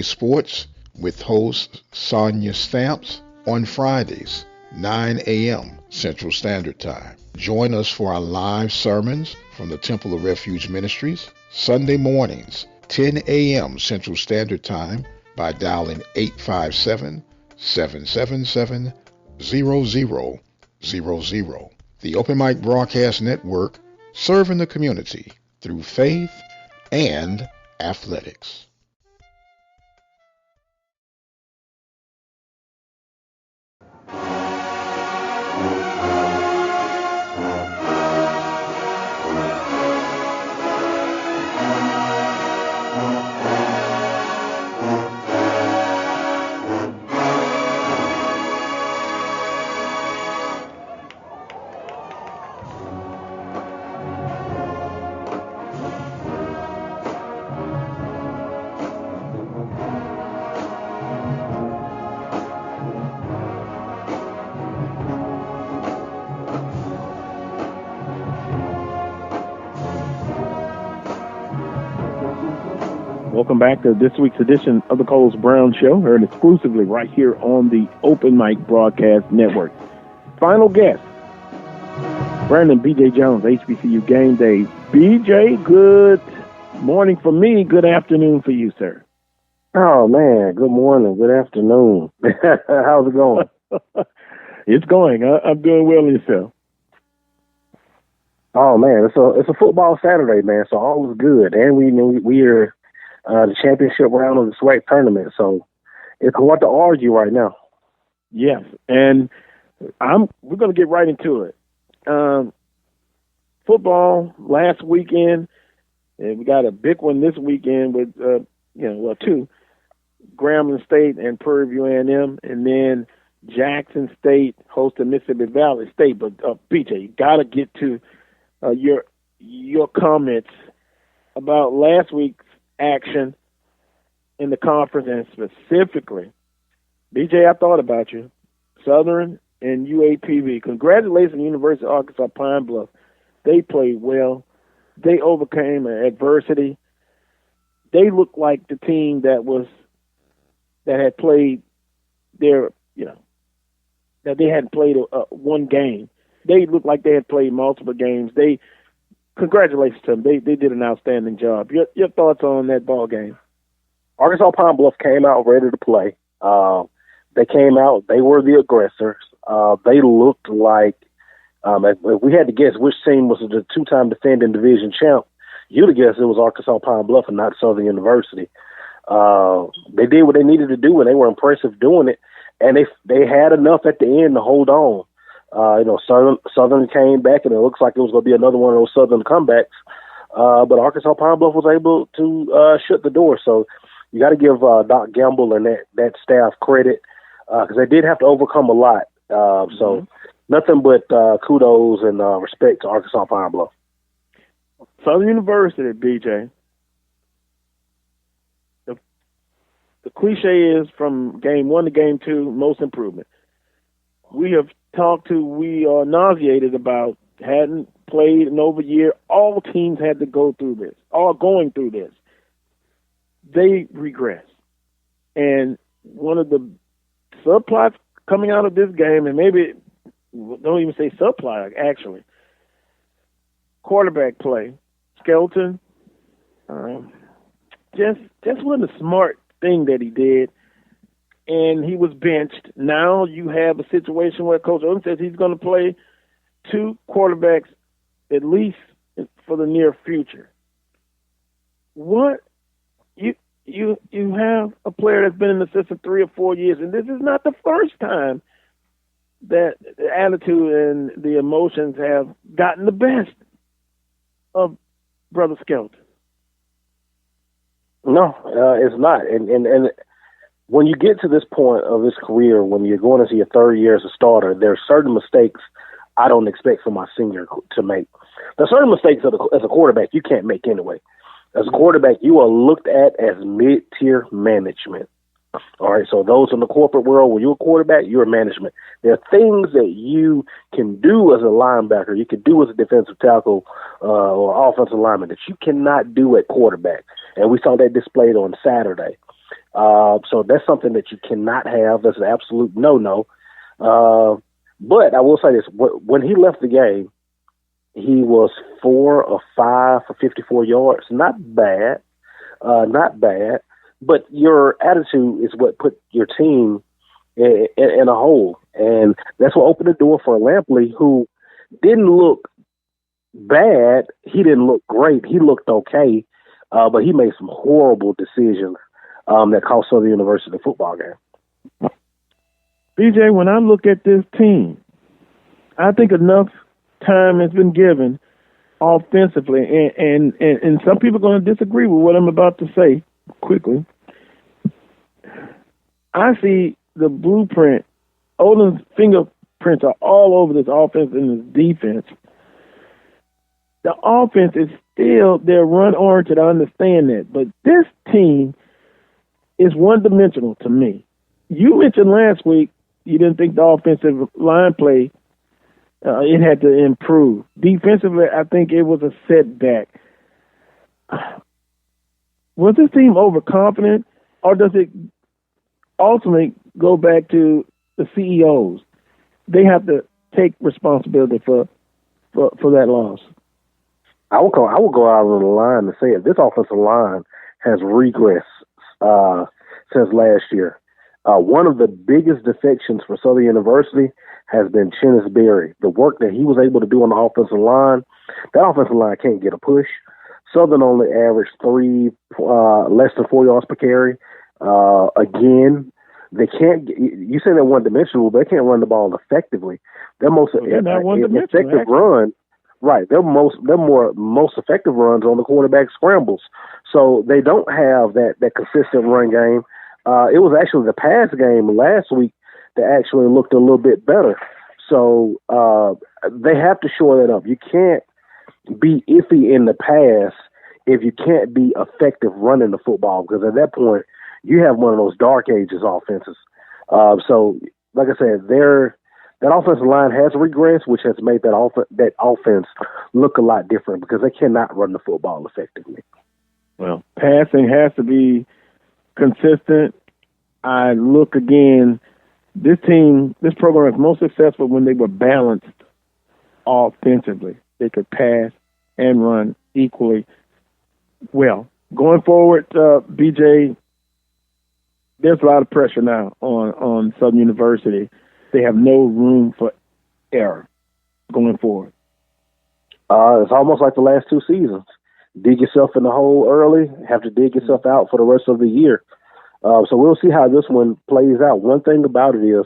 Sports with host Sonia Stamps on Fridays, 9 a.m. Central Standard Time. Join us for our live sermons from the Temple of Refuge Ministries, Sunday mornings, 10 a.m. Central Standard Time by dialing 857-777-0000. The Open Mic Broadcast Network, serving the community through faith and athletics. Welcome back to this week's edition of the Coles Brown Show, heard exclusively right here on the Open Mic Broadcast Network. Final guest, Brandon B.J. Jones, HBCU Game Day. B.J., good morning for me. Good afternoon for you, sir. Oh, man. Good morning. Good afternoon. How's it going? It's going. I'm doing well in yourself. Oh, man. It's a football Saturday, man, so all is good. And we are the championship round of the SWAC tournament, so it's hard to argue right now. Yes, and we're going to get right into it. Football last weekend, and we got a big one this weekend with two, Grambling State and Prairie View A&M, and then Jackson State hosted Mississippi Valley State. But BJ, you got to get to your comments about last week's action in the conference, and specifically, BJ, I thought about you, Southern and UAPB. Congratulations, University of Arkansas Pine Bluff. They played well. They overcame adversity. They looked like the team that had played that they hadn't played one game. They looked like they had played multiple games. Congratulations to them. They did an outstanding job. Your thoughts on that ball game? Arkansas Pine Bluff came out ready to play. They came out. They were the aggressors. They looked like, if we had to guess which team was the two-time defending division champ, you'd have guessed it was Arkansas Pine Bluff and not Southern University. They did what they needed to do, and they were impressive doing it. And they had enough at the end to hold on. Southern came back, and it looks like it was going to be another one of those Southern comebacks. But Arkansas Pine Bluff was able to shut the door. So you got to give Doc Gamble and that staff credit because they did have to overcome a lot. So nothing but kudos and respect to Arkansas Pine Bluff. Southern University, BJ. The cliche is from game 1 to game 2, most improvement. We are nauseated about, hadn't played in over a year. All teams had to go through this, all going through this. They regress. And one of the subplots coming out of this game, and maybe don't even say subplot, actually, quarterback play. Skelton just wasn't a smart thing that he did, and he was benched. Now you have a situation where Coach Odom says he's going to play 2 quarterbacks at least for the near future. What you have a player that's been in the system 3 or 4 years, and this is not the first time that the attitude and the emotions have gotten the best of Brother Skelton. No, it's not. And when you get to this point of his career, when you're going into your 3rd year as a starter, there are certain mistakes I don't expect for my senior to make. There are certain mistakes as a quarterback you can't make anyway. As a quarterback, you are looked at as mid-tier management. All right, so those in the corporate world, when you're a quarterback, you're management. There are things that you can do as a linebacker, you can do as a defensive tackle or offensive lineman that you cannot do at quarterback. And we saw that displayed on Saturday. So that's something that you cannot have. That's an absolute no-no. But I will say this. When he left the game, he was 4 of 5 for 54 yards. Not bad. But your attitude is what put your team in a hole. And that's what opened the door for Lampley, who didn't look bad. He didn't look great. He looked okay. But he made some horrible decisions that cost Southern University the football game. BJ, when I look at this team, I think enough time has been given offensively, and some people are going to disagree with what I'm about to say quickly. I see the blueprint. Odom's fingerprints are all over this offense and this defense. The offense is still, they're run-oriented, I understand that, but this team is one-dimensional to me. You mentioned last week you didn't think the offensive line play, it had to improve. Defensively, I think it was a setback. Was this team overconfident, or does it ultimately go back to the CEOs? They have to take responsibility for that loss. I will go out on the line and say it. This offensive line has regressed since last year. One of the biggest defections for Southern University has been Chennis Berry. The work that he was able to do on the offensive line, that offensive line can't get a push. Southern only averaged less than 4 yards per carry. Again, they can't. You say they're one-dimensional, but they can't run the ball effectively. Their most effective run, right? Their most effective runs on the quarterback scrambles. So they don't have that consistent run game. It was actually the pass game last week that actually looked a little bit better. So they have to shore that up. You can't be iffy in the pass if you can't be effective running the football, because at that point you have one of those dark ages offenses. So, like I said, that offensive line has regressed, which has made that offense look a lot different because they cannot run the football effectively. Well, passing has to be consistent. I look again. This program was most successful when they were balanced offensively. They could pass and run equally well. Going forward, BJ, there's a lot of pressure now on Southern University. They have no room for error going forward. It's almost like the last two seasons. Dig yourself in the hole early, have to dig yourself out for the rest of the year. So we'll see how this one plays out. One thing about it is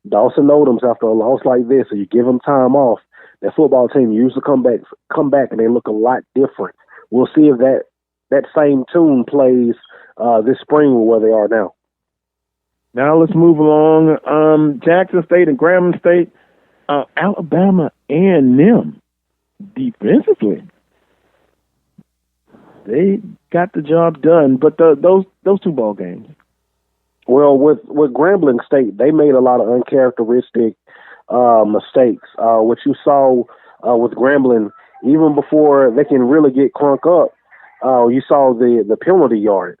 Dawson Odoms, after a loss like this, if you give them time off, that football team usually come back and they look a lot different. We'll see if that same tune plays this spring with where they are now. Now let's move along. Jackson State and Grambling State, Alabama A&M defensively, they got the job done. But those two ball games. Well, with Grambling State, they made a lot of uncharacteristic mistakes. What you saw with Grambling, even before they can really get crunk up, you saw the penalty yardage.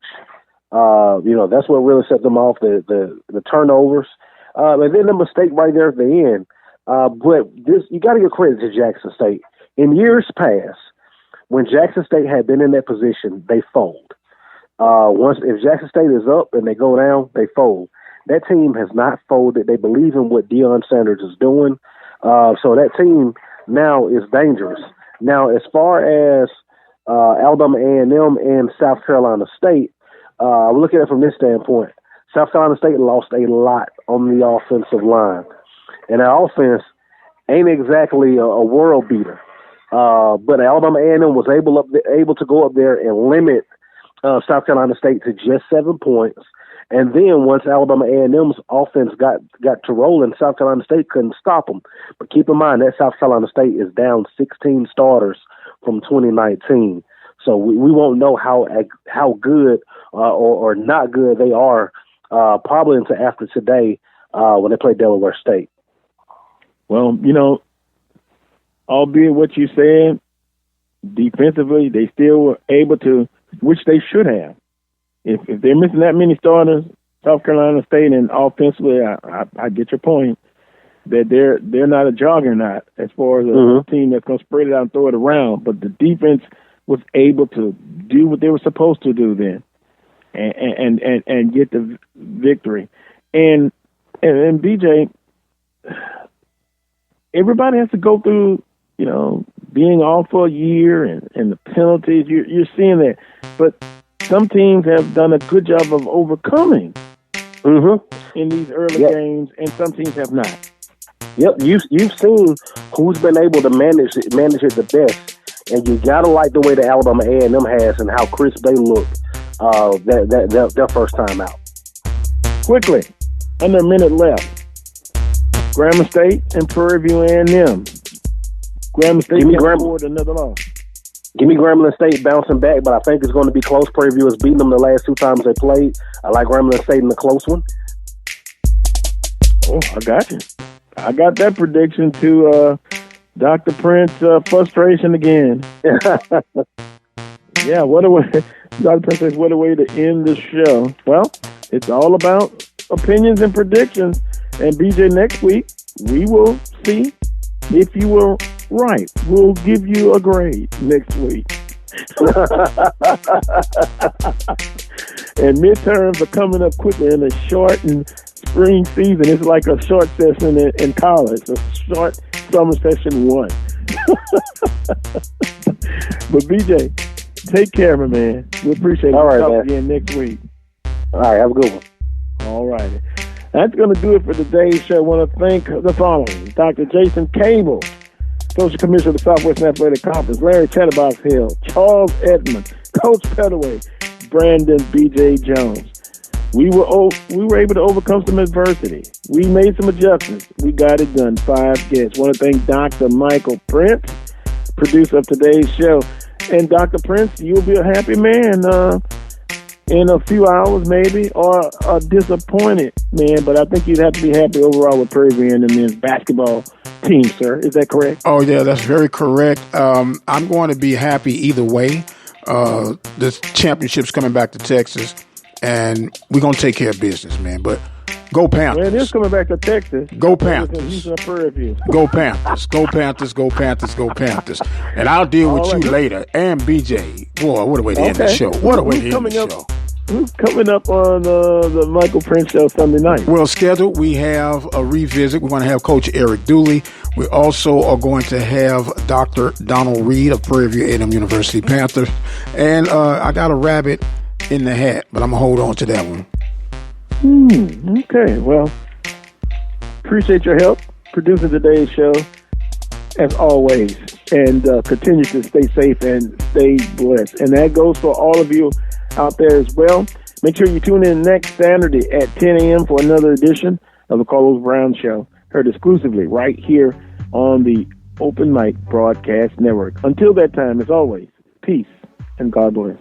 That's what really set them off, the turnovers. And then the mistake right there at the end. But you got to give credit to Jackson State. In years past, when Jackson State had been in that position, they fold. If Jackson State is up and they go down, they fold. That team has not folded. They believe in what Deion Sanders is doing. So that team now is dangerous. Now, as far as Alabama A&M and South Carolina State, I'm looking at it from this standpoint. South Carolina State lost a lot on the offensive line. And that offense ain't exactly a world beater. But Alabama A&M was able to go up there and limit South Carolina State to just 7 points. And then once Alabama A&M's offense got to rolling, South Carolina State couldn't stop them. But keep in mind that South Carolina State is down 16 starters from 2019. So we won't know how good or not good they are probably until after today when they play Delaware State. Well, albeit what you said, defensively, they still were able to, which they should have. If they're missing that many starters, South Carolina State, and offensively, I get your point, that they're not a juggernaut as far as a team that's going to spread it out and throw it around. But the defense was able to do what they were supposed to do then, and get the victory. And BJ, everybody has to go through, being off for a year and the penalties. You're seeing that, but some teams have done a good job of overcoming in these early games, and some teams have not. Yep, you've seen who's been able to manage it the best, and you gotta like the way the Alabama A&M has and how crisp they look their first time out. Quickly, under a minute left. Grambling State and Prairie View A&M. Grambling State can't afford another loss. Give me Grambling State bouncing back, but I think it's going to be close. Prairie View has beaten them the last two times they played. I like Grambling State in the close one. Oh, I got you. I got that prediction to Dr. Prince frustration again. Yeah, what a way, Dr. Princess, what a way to end the show. Well, it's all about opinions and predictions. And BJ, next week, we will see if you were right. We'll give you a grade next week. And midterms are coming up quickly in a shortened spring season. It's like a short session in college, a short summer session 1. But BJ, take care, my man. We appreciate it. All right, talk man. again next week. All right, have a good one. All righty. That's going to do it for today's show. I want to thank the following: Dr. Jason Cable, Social Commissioner of the Southwestern Athletic Conference; Larry Chatterbox Hill; Charles Edmond; Coach Pettaway; Brandon B.J. Jones. We were able to overcome some adversity. We made some adjustments. We got it done. 5 guests. Want to thank Dr. Michael Prince, producer of today's show. And Dr. Prince, you'll be a happy man in a few hours maybe, or a disappointed man, but I think you'd have to be happy overall with Prairie View and the men's basketball team, sir. Is that correct? Oh, yeah, that's very correct. I'm going to be happy either way. The championship's coming back to Texas, and we're going to take care of business, man. But go Panthers. Well, it is coming back to Texas. Go Panthers. Houston, Prairie View. Go Panthers. Go Panthers. Go Panthers. Go Panthers. And I'll deal with you later. And BJ. Boy, what a way to end the show. What a way to end the show. Who's coming up on the Michael Prince Show Sunday night? Well, scheduled, we have a revisit. We're going to have Coach Eric Dooley. We also are going to have Dr. Donald Reed of Prairie View A&M University Panthers. And I got a rabbit in the hat, but I'm going to hold on to that one. Okay, well, appreciate your help producing today's show, as always. And continue to stay safe and stay blessed. And that goes for all of you out there as well. Make sure you tune in next Saturday at 10 a.m. for another edition of the Carlos Brown Show, heard exclusively right here on the Open Mic Broadcast Network. Until that time, as always, peace and God bless.